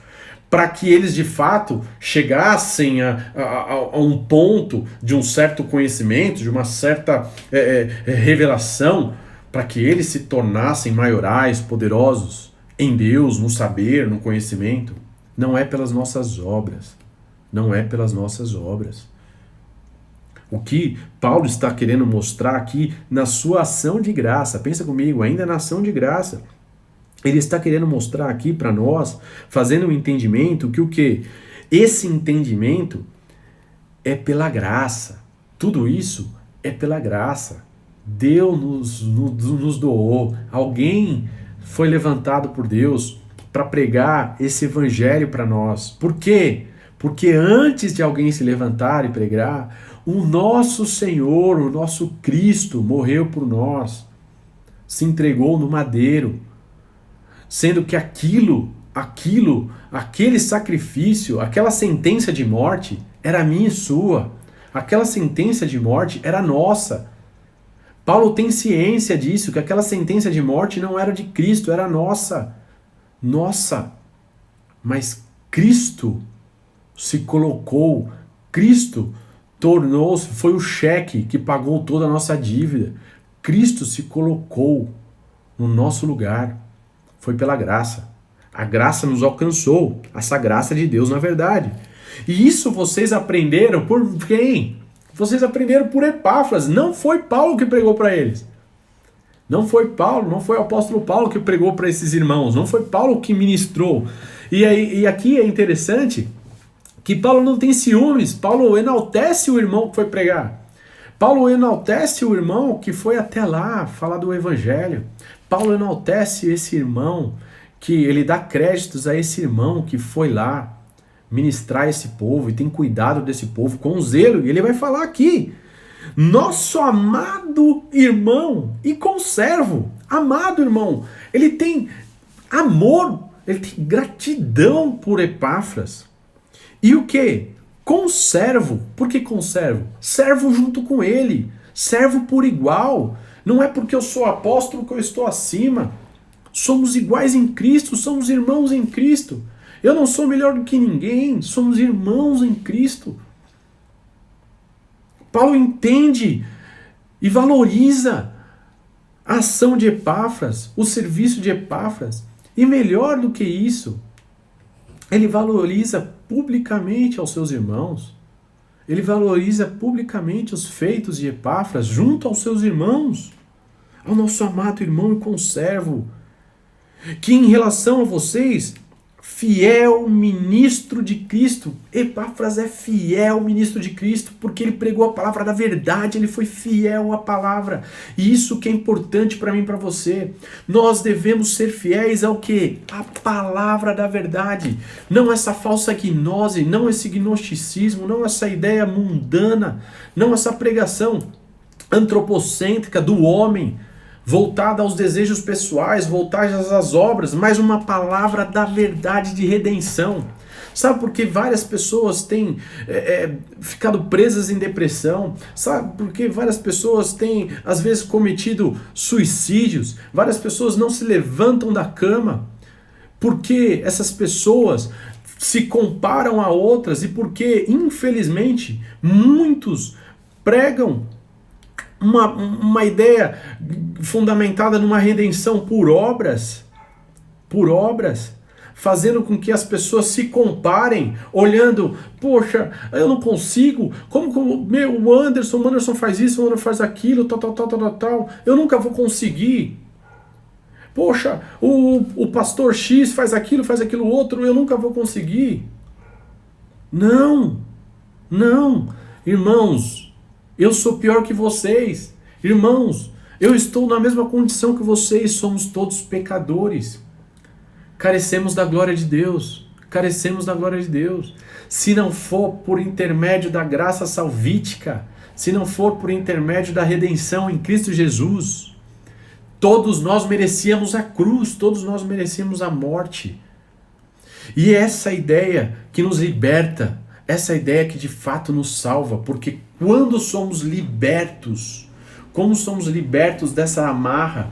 [SPEAKER 1] para que eles de fato chegassem a um ponto de um certo conhecimento, de uma certa revelação, para que eles se tornassem maiorais, poderosos em Deus, no saber, no conhecimento. Não é pelas nossas obras. Não é pelas nossas obras. O que Paulo está querendo mostrar aqui na sua ação de graça, pensa comigo, ainda na ação de graça, ele está querendo mostrar aqui para nós, fazendo um entendimento que o quê? Esse entendimento é pela graça. Tudo isso é pela graça. Deus nos doou. Alguém foi levantado por Deus para pregar esse evangelho para nós. Por quê? Porque antes de alguém se levantar e pregar, o nosso Senhor, o nosso Cristo morreu por nós, se entregou no madeiro, sendo que aquele sacrifício, aquela sentença de morte era minha e sua, aquela sentença de morte era nossa. Paulo tem ciência disso, que aquela sentença de morte não era de Cristo, era nossa. Nossa. Mas Cristo se colocou, Cristo tornou-se, foi o cheque que pagou toda a nossa dívida. Cristo se colocou no nosso lugar. Foi pela graça. A graça nos alcançou, essa graça de Deus na verdade. E isso vocês aprenderam por quem? Vocês aprenderam por Epáfras. Não foi Paulo que pregou para eles. Não foi Paulo, não foi o apóstolo Paulo que pregou para esses irmãos. Não foi Paulo que ministrou. E aqui é interessante que Paulo não tem ciúmes. Paulo enaltece o irmão que foi pregar. Paulo enaltece o irmão que foi até lá falar do evangelho. Paulo enaltece esse irmão, que ele dá créditos a esse irmão que foi lá ministrar esse povo e tem cuidado desse povo com zelo. E ele vai falar aqui: nosso amado irmão e conservo, amado irmão, ele tem amor, ele tem gratidão por Epáfras. E o que? Conservo. Por que conservo? Servo junto com ele, servo por igual. Não é porque eu sou apóstolo que eu estou acima. Somos iguais em Cristo, somos irmãos em Cristo. Eu não sou melhor do que ninguém, somos irmãos em Cristo. Paulo entende e valoriza A ação de Epáfras, o serviço de Epáfras. E melhor do que isso, ele valoriza publicamente aos seus irmãos. Ele valoriza publicamente os feitos de Epáfras junto aos seus irmãos, ao nosso amado irmão e conservo, que em relação a vocês, fiel ministro de Cristo. Epáfras é fiel ministro de Cristo porque ele pregou a palavra da verdade, ele foi fiel à palavra. E isso que é importante para mim e para você. Nós devemos ser fiéis ao quê? A palavra da verdade. Não essa falsa gnose, não esse gnosticismo, não essa ideia mundana, não essa pregação antropocêntrica do homem, voltada aos desejos pessoais, voltada às obras, mas uma palavra da verdade de redenção. Sabe por que várias pessoas têm ficado presas em depressão? Sabe por que várias pessoas têm, às vezes, cometido suicídios? Várias pessoas não se levantam da cama? Porque essas pessoas se comparam a outras e porque, infelizmente, muitos pregam uma ideia fundamentada numa redenção por obras, fazendo com que as pessoas se comparem, olhando, poxa, eu não consigo, como que o Anderson faz isso, o Anderson faz aquilo, tal, eu nunca vou conseguir. Poxa, o pastor X faz aquilo outro, eu nunca vou conseguir. Não, irmãos, eu sou pior que vocês. Irmãos, eu estou na mesma condição que vocês. Somos todos pecadores. Carecemos da glória de Deus. Se não for por intermédio da graça salvítica, se não for por intermédio da redenção em Cristo Jesus, todos nós merecíamos a cruz, todos nós merecíamos a morte. E é essa ideia que nos liberta, essa ideia que de fato nos salva, porque quando somos libertos, como somos libertos dessa amarra?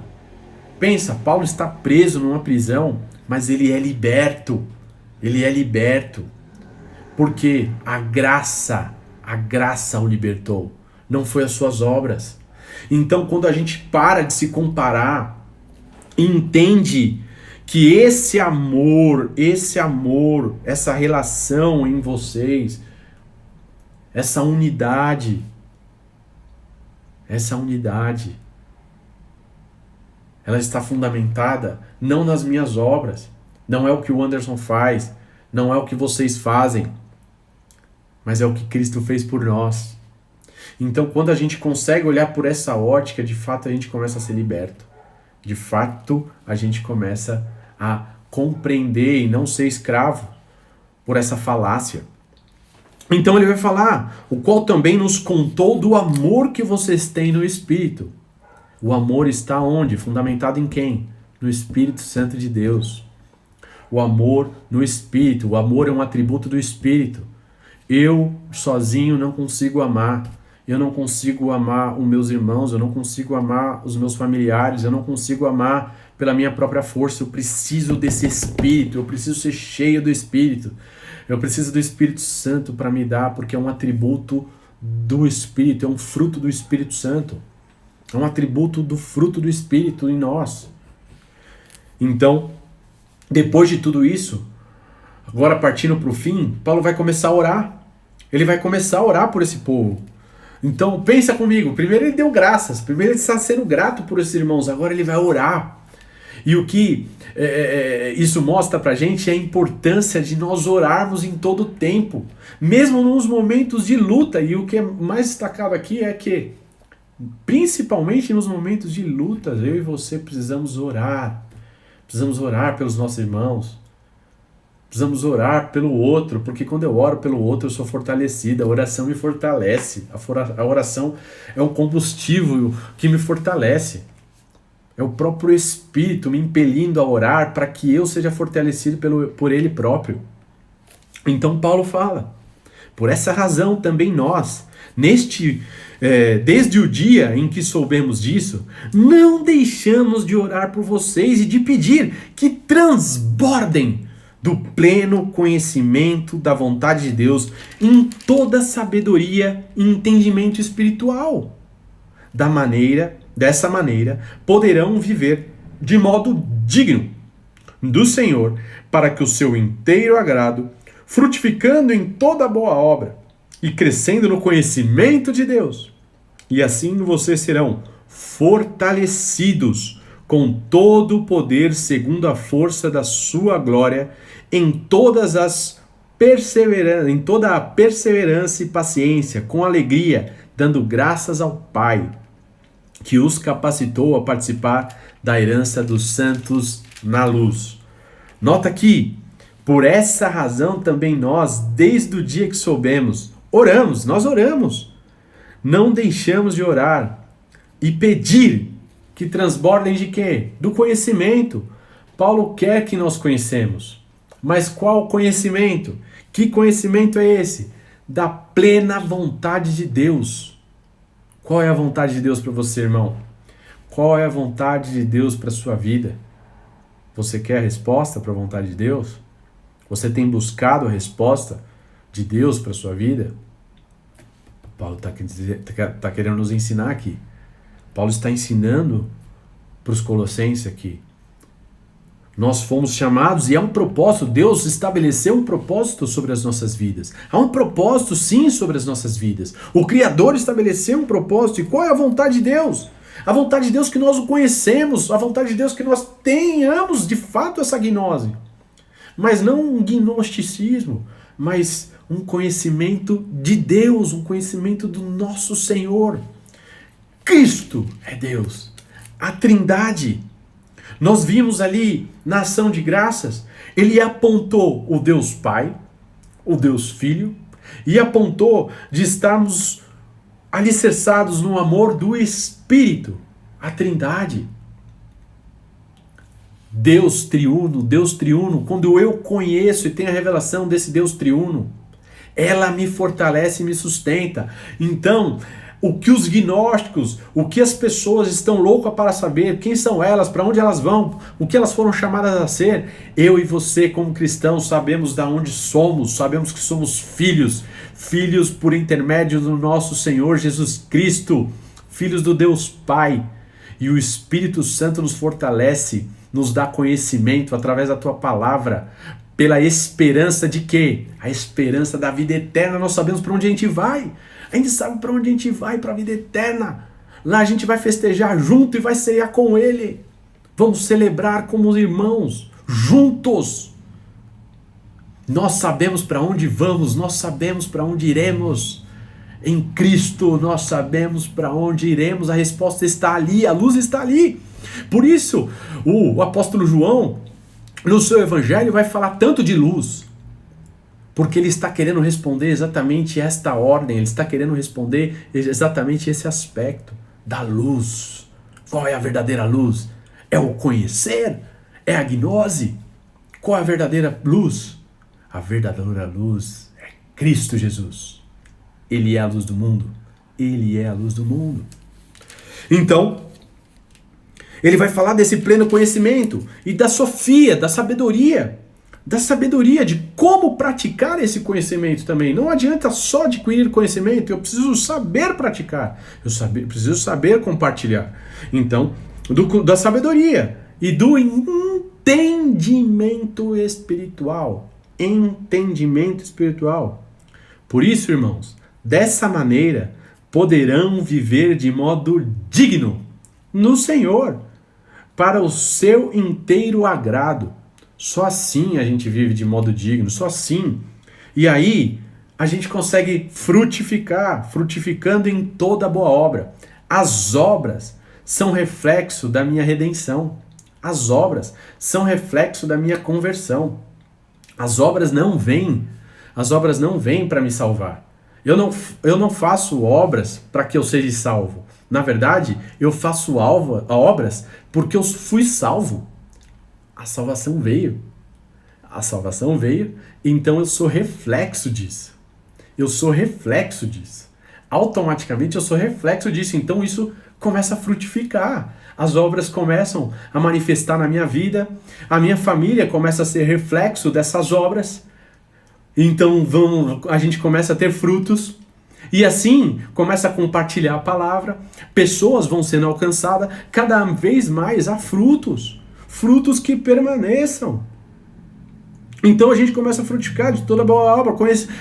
[SPEAKER 1] Pensa, Paulo está preso numa prisão, mas ele é liberto, porque a graça o libertou, não foi as suas obras. Então quando a gente para de se comparar, entende que esse amor, essa relação em vocês, essa unidade, ela está fundamentada não nas minhas obras, não é o que o Anderson faz, não é o que vocês fazem, mas é o que Cristo fez por nós. Então, quando a gente consegue olhar por essa ótica, de fato a gente começa a ser liberto. De fato, a gente começa a compreender e não ser escravo por essa falácia. Então ele vai falar, o qual também nos contou do amor que vocês têm no Espírito. O amor está onde? Fundamentado em quem? No Espírito Santo de Deus. O amor no Espírito. O amor é um atributo do Espírito. Eu sozinho não consigo amar. Eu não consigo amar os meus irmãos, eu não consigo amar os meus familiares, eu não consigo amar pela minha própria força. Eu preciso desse Espírito, eu preciso ser cheio do Espírito. Eu preciso do Espírito Santo para me dar, porque é um atributo do Espírito, é um fruto do Espírito Santo. É um atributo do fruto do Espírito em nós. Então, depois de tudo isso, agora partindo para o fim, Paulo vai começar a orar. Ele vai começar a orar por esse povo. Então, pensa comigo. Primeiro ele deu graças. Primeiro ele está sendo grato por esses irmãos. Agora ele vai orar. E o que isso mostra pra gente é a importância de nós orarmos em todo o tempo. Mesmo nos momentos de luta. E o que é mais destacado aqui é que, principalmente nos momentos de luta, eu e você precisamos orar. Precisamos orar pelos nossos irmãos. Precisamos orar pelo outro, porque quando eu oro pelo outro eu sou fortalecido. A oração me fortalece. A oração é um combustível que me fortalece. É o próprio Espírito me impelindo a orar para que eu seja fortalecido por Ele próprio. Então Paulo fala, por essa razão também nós, desde o dia em que soubemos disso, não deixamos de orar por vocês e de pedir que transbordem do pleno conhecimento da vontade de Deus em toda sabedoria e entendimento espiritual, da maneira Dessa maneira, poderão viver de modo digno do Senhor, para que o seu inteiro agrado, frutificando em toda boa obra e crescendo no conhecimento de Deus. E assim vocês serão fortalecidos com todo o poder segundo a força da sua glória em toda a perseverança e paciência, com alegria, dando graças ao Pai, que os capacitou a participar da herança dos santos na luz. Nota que, por essa razão também nós, desde o dia que soubemos, nós oramos, não deixamos de orar e pedir que transbordem de quê? Do conhecimento. Paulo quer que nós conhecemos. Mas qual conhecimento? Que conhecimento é esse? Da plena vontade de Deus. Qual é a vontade de Deus para você, irmão? Qual é a vontade de Deus para a sua vida? Você quer a resposta para a vontade de Deus? Você tem buscado a resposta de Deus para a sua vida? Paulo está querendo nos ensinar aqui. Paulo está ensinando para os colossenses aqui. Nós fomos chamados e há um propósito. Deus estabeleceu um propósito sobre as nossas vidas. Há um propósito, sim, sobre as nossas vidas. O Criador estabeleceu um propósito. E qual é a vontade de Deus? A vontade de Deus que nós o conhecemos. A vontade de Deus que nós tenhamos, de fato, essa gnose. Mas não um gnosticismo, mas um conhecimento de Deus, um conhecimento do nosso Senhor. Cristo é Deus. A Trindade. Nós vimos ali na ação de graças, ele apontou o Deus Pai, o Deus Filho, e apontou de estarmos alicerçados no amor do Espírito, a Trindade. Deus triuno, quando eu conheço e tenho a revelação desse Deus triuno, ela me fortalece e me sustenta. Então, o que os gnósticos, o que as pessoas estão loucas para saber, quem são elas, para onde elas vão, o que elas foram chamadas a ser, eu e você como cristãos sabemos de onde somos, sabemos que somos filhos por intermédio do nosso Senhor Jesus Cristo, filhos do Deus Pai, e o Espírito Santo nos fortalece, nos dá conhecimento através da tua palavra, pela esperança de quê? A esperança da vida eterna. Nós sabemos para onde a gente vai. A gente sabe para onde a gente vai, para a vida eterna. Lá a gente vai festejar junto e vai ceiar com Ele. Vamos celebrar como os irmãos, juntos. Nós sabemos para onde vamos, nós sabemos para onde iremos. Em Cristo nós sabemos para onde iremos, a resposta está ali, a luz está ali. Por isso, o apóstolo João, no seu evangelho, vai falar tanto de luz. Porque ele está querendo responder exatamente esta ordem, ele está querendo responder exatamente esse aspecto da luz. Qual é a verdadeira luz? É o conhecer? É a gnose? Qual é a verdadeira luz? A verdadeira luz é Cristo Jesus. Ele é a luz do mundo. Ele é a luz do mundo. Então, ele vai falar desse pleno conhecimento e da sofia, da sabedoria de como praticar esse conhecimento também. Não adianta só adquirir conhecimento, eu preciso saber praticar, preciso saber compartilhar. Então, da sabedoria e do entendimento espiritual. Entendimento espiritual. Por isso, irmãos, dessa maneira poderão viver de modo digno no Senhor, para o seu inteiro agrado. Só assim a gente vive de modo digno, só assim. E aí a gente consegue frutificar, frutificando em toda boa obra. As obras são reflexo da minha redenção. As obras são reflexo da minha conversão. As obras não vêm para me salvar. Eu não faço obras para que eu seja salvo. Na verdade, eu faço obras porque eu fui salvo. A salvação veio. A salvação veio, então eu sou reflexo disso. Eu sou reflexo disso. Automaticamente eu sou reflexo disso, então isso começa a frutificar. As obras começam a manifestar na minha vida, a minha família começa a ser reflexo dessas obras. Então a gente começa a ter frutos. E assim, começa a compartilhar a palavra, pessoas vão sendo alcançadas, cada vez mais há frutos, frutos que permaneçam. Então a gente começa a frutificar de toda boa obra,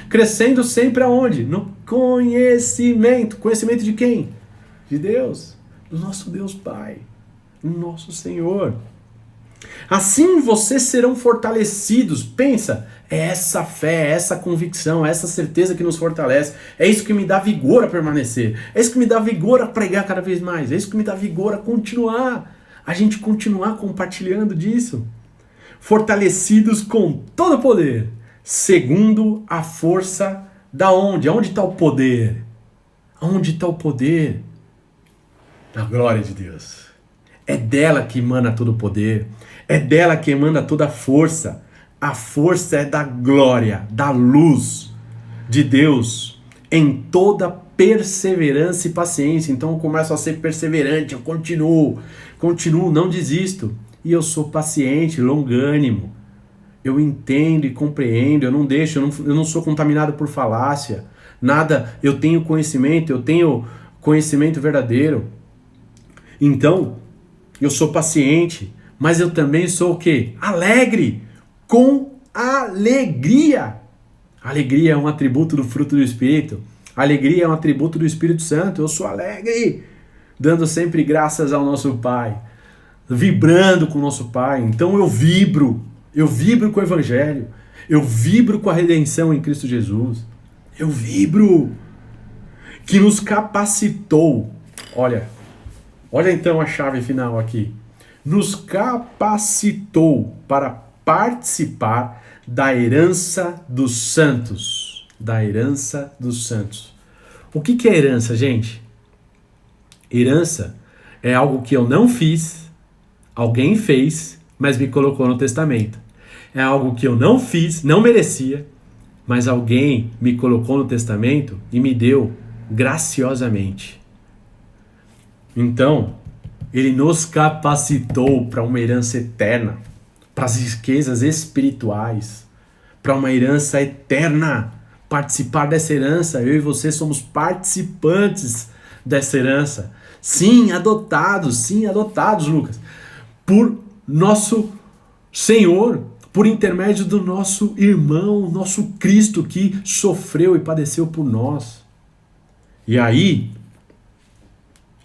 [SPEAKER 1] crescendo sempre aonde? No conhecimento. Conhecimento de quem? De Deus, do nosso Deus Pai, do nosso Senhor. Assim vocês serão fortalecidos. Pensa, é essa fé, é essa convicção, é essa certeza que nos fortalece. É isso que me dá vigor a permanecer. É isso que me dá vigor a pregar cada vez mais. É isso que me dá vigor a continuar. A gente continuar compartilhando disso. Fortalecidos com todo o poder, segundo a força da onde? Aonde está o poder? Aonde está o poder? Da glória de Deus. É dela que emana todo o poder. É dela que emana toda a força. A força é da glória, da luz de Deus em toda perseverança e paciência. Então eu começo a ser perseverante, eu continuo, não desisto. E eu sou paciente, longânimo. Eu entendo e compreendo, eu não deixo, eu não sou contaminado por falácia. Nada, eu tenho conhecimento verdadeiro. Então, eu sou paciente, mas eu também sou o quê? Alegre, com alegria. Alegria é um atributo do fruto do Espírito. Alegria é um atributo do Espírito Santo. Eu sou alegre, dando sempre graças ao nosso Pai. Vibrando com o nosso Pai. Então eu vibro com o Evangelho, eu vibro com a redenção em Cristo Jesus, eu vibro, que nos capacitou, olha então a chave final aqui, nos capacitou para participar da herança dos santos, O que é herança, gente? Herança é algo que eu não fiz, alguém fez, mas me colocou no testamento. É algo que eu não fiz, não merecia, mas alguém me colocou no testamento e me deu graciosamente. Então, ele nos capacitou para uma herança eterna, para as riquezas espirituais, para uma herança eterna. Participar dessa herança, eu e você somos participantes dessa herança. Sim, adotados, Lucas, por nosso Senhor, por intermédio do nosso irmão, nosso Cristo que sofreu e padeceu por nós. E aí,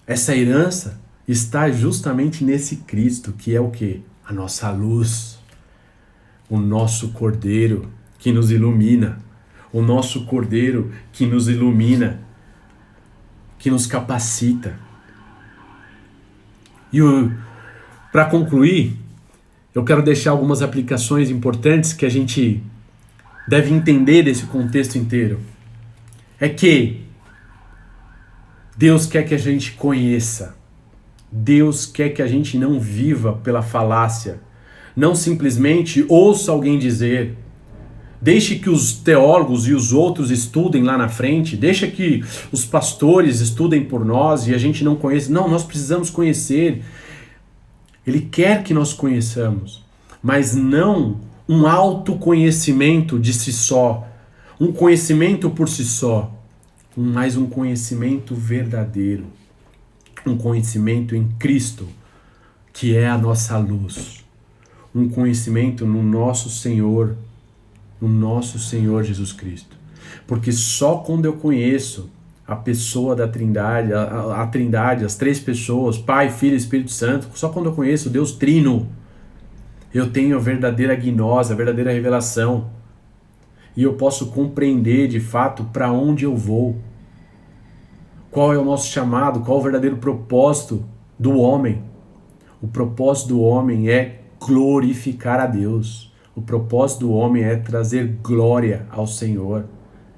[SPEAKER 1] essa herança está justamente nesse Cristo, que é o quê? A nossa luz, o nosso Cordeiro que nos ilumina, o nosso Cordeiro que nos ilumina, que nos capacita. E para concluir, eu quero deixar algumas aplicações importantes que a gente deve entender desse contexto inteiro. É que Deus quer que a gente conheça. Deus quer que a gente não viva pela falácia. Não simplesmente ouça alguém dizer. Deixe que os teólogos e os outros estudem lá na frente. Deixa que os pastores estudem por nós e a gente não conheça. Não, nós precisamos conhecer. Ele quer que nós conheçamos, mas não um autoconhecimento de si só, um conhecimento por si só, mas um conhecimento verdadeiro, um conhecimento em Cristo, que é a nossa luz, um conhecimento no nosso Senhor Jesus Cristo. Porque só quando eu conheço a pessoa da Trindade, a Trindade, as três pessoas, Pai, Filho e Espírito Santo, só quando eu conheço Deus Trino, eu tenho a verdadeira gnose, a verdadeira revelação. E eu posso compreender de fato para onde eu vou. Qual é o nosso chamado, qual é o verdadeiro propósito do homem. O propósito do homem é glorificar a Deus. O propósito do homem é trazer glória ao Senhor.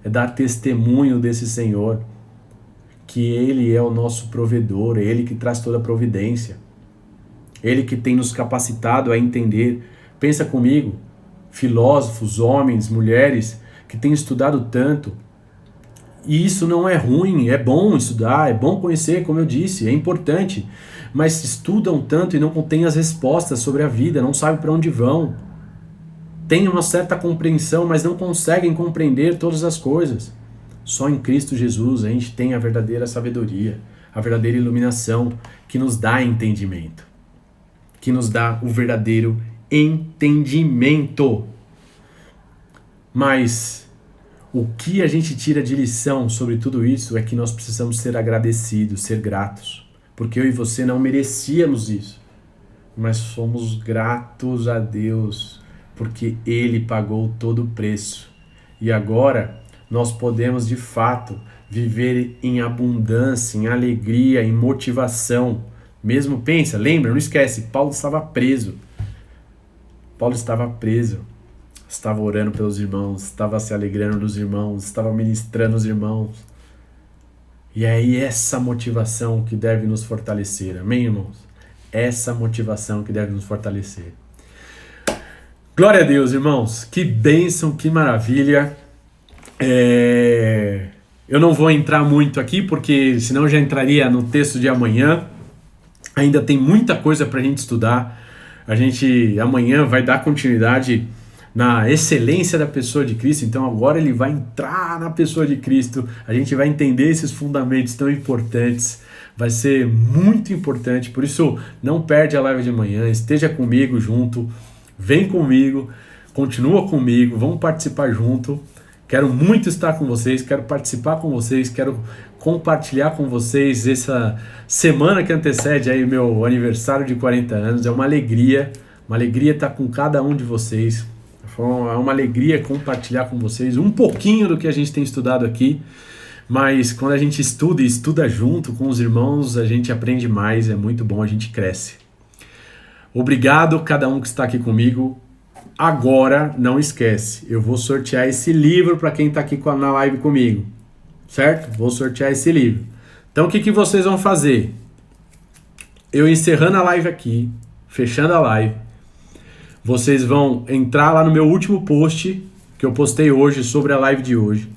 [SPEAKER 1] É dar testemunho desse Senhor. Que Ele é o nosso provedor, é Ele que traz toda a providência. Ele que tem nos capacitado a entender. Pensa comigo, filósofos, homens, mulheres, que têm estudado tanto. E isso não é ruim, é bom estudar, é bom conhecer, como eu disse, é importante. Mas estudam tanto e não têm as respostas sobre a vida, não sabem para onde vão. Têm uma certa compreensão, mas não conseguem compreender todas as coisas. Só em Cristo Jesus a gente tem a verdadeira sabedoria, a verdadeira iluminação que nos dá entendimento, que nos dá o verdadeiro entendimento. Mas o que a gente tira de lição sobre tudo isso é que nós precisamos ser agradecidos, ser gratos, porque eu e você não merecíamos isso, mas somos gratos a Deus, porque Ele pagou todo o preço. E agora nós podemos de fato viver em abundância, em alegria, em motivação. Mesmo, pensa, lembra, não esquece, Paulo estava preso. Paulo estava preso, estava orando pelos irmãos, estava se alegrando dos irmãos, estava ministrando os irmãos. E é aí essa motivação que deve nos fortalecer, amém, irmãos? Essa motivação que deve nos fortalecer. Glória a Deus, irmãos, que bênção, que maravilha. Eu não vou entrar muito aqui, porque senão eu já entraria no texto de amanhã. Ainda tem muita coisa para a gente estudar. A gente amanhã vai dar continuidade na excelência da pessoa de Cristo. Então agora ele vai entrar na pessoa de Cristo. A gente vai entender esses fundamentos tão importantes. Vai ser muito importante. Por isso, não perde a live de amanhã. Esteja comigo junto. Vem comigo. Continua comigo. Vamos participar junto. Quero muito estar com vocês. Quero participar com vocês. Quero compartilhar com vocês essa semana que antecede aí o meu aniversário de 40 anos. É uma alegria estar com cada um de vocês. É uma alegria compartilhar com vocês um pouquinho do que a gente tem estudado aqui, mas quando a gente estuda e estuda junto com os irmãos, a gente aprende mais, é muito bom, a gente cresce. Obrigado a cada um que está aqui comigo. Agora, não esquece, eu vou sortear esse livro para quem está aqui na live comigo, certo? Vou sortear esse livro. Então o que vocês vão fazer? Eu encerrando a live aqui, fechando a live, vocês vão entrar lá no meu último post que eu postei hoje sobre a live de hoje.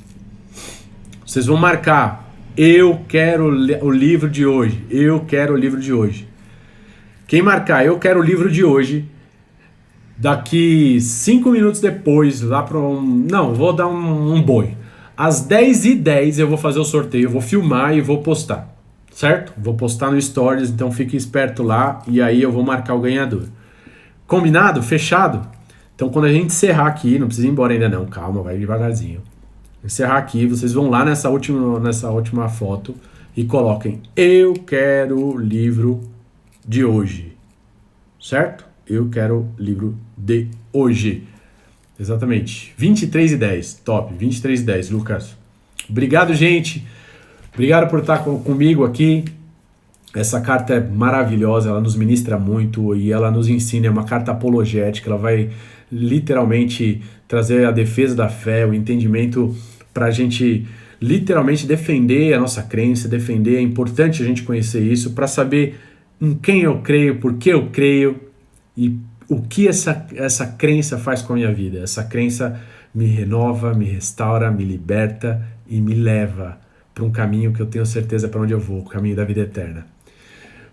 [SPEAKER 1] Vocês vão marcar, eu quero o livro de hoje, eu quero o livro de hoje. Quem marcar, eu quero o livro de hoje, daqui 5 minutos depois, lá para vou dar um boi. Às 10h10 eu vou fazer o sorteio, eu vou filmar e vou postar, certo? Vou postar no Stories, então fique esperto lá e aí eu vou marcar o ganhador. Combinado? Fechado? Então quando a gente encerrar aqui, não precisa ir embora ainda não, calma, vai devagarzinho. Encerrar aqui, vocês vão lá nessa última foto e coloquem eu quero o livro de hoje, certo? Eu quero o livro de hoje. Exatamente, 23h10, top, 23h10, Lucas. Obrigado, gente. Obrigado por estar comigo aqui. Essa carta é maravilhosa, ela nos ministra muito e ela nos ensina, é uma carta apologética, ela vai literalmente trazer a defesa da fé, o entendimento para a gente literalmente defender a nossa crença, defender, é importante a gente conhecer isso para saber em quem eu creio, por que eu creio e o que essa crença faz com a minha vida. Essa crença me renova, me restaura, me liberta e me leva para um caminho que eu tenho certeza para onde eu vou, o caminho da vida eterna.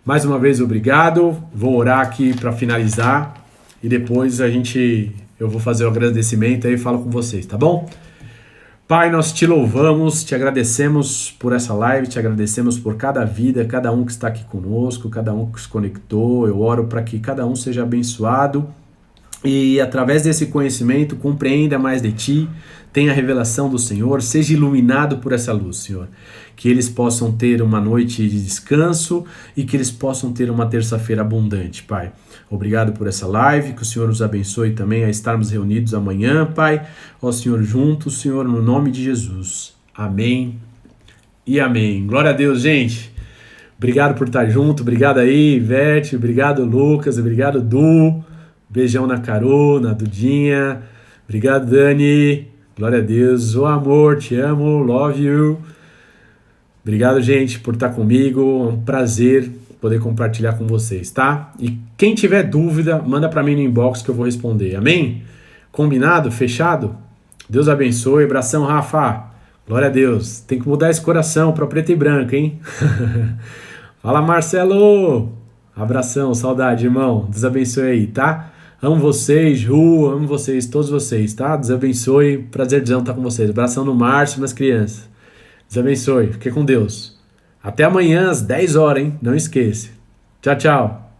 [SPEAKER 1] Mais uma vez, obrigado. Vou orar aqui para finalizar e depois eu vou fazer o agradecimento aí e falo com vocês, tá bom? Pai, nós te louvamos, te agradecemos por essa live, te agradecemos por cada vida, cada um que está aqui conosco, cada um que se conectou. Eu oro para que cada um seja abençoado e através desse conhecimento compreenda mais de ti, tenha a revelação do Senhor, seja iluminado por essa luz, Senhor. Que eles possam ter uma noite de descanso e que eles possam ter uma terça-feira abundante, Pai. Obrigado por essa live, que o Senhor nos abençoe também a estarmos reunidos amanhã, Pai. Ó Senhor, juntos, Senhor, no nome de Jesus. Amém e amém. Glória a Deus, gente. Obrigado por estar junto, obrigado aí, Ivete, obrigado, Lucas, obrigado, Du. Beijão na Carol, na Dudinha. Obrigado, Dani. Glória a Deus. Ô amor, te amo, love you. Obrigado, gente, por estar comigo. É um prazer poder compartilhar com vocês, tá? E quem tiver dúvida, manda para mim no inbox que eu vou responder. Amém? Combinado? Fechado? Deus abençoe. Abração, Rafa. Glória a Deus. Tem que mudar esse coração para preto e branco, hein? Fala, Marcelo. Abração, saudade, irmão. Deus abençoe aí, tá? Amo vocês, Ju, amo vocês, todos vocês, tá? Deus abençoe. Prazerzão estar com vocês. Abração no Márcio e nas crianças. Deus abençoe. Fique com Deus. Até amanhã às 10 horas, hein? Não esqueça. Tchau, tchau.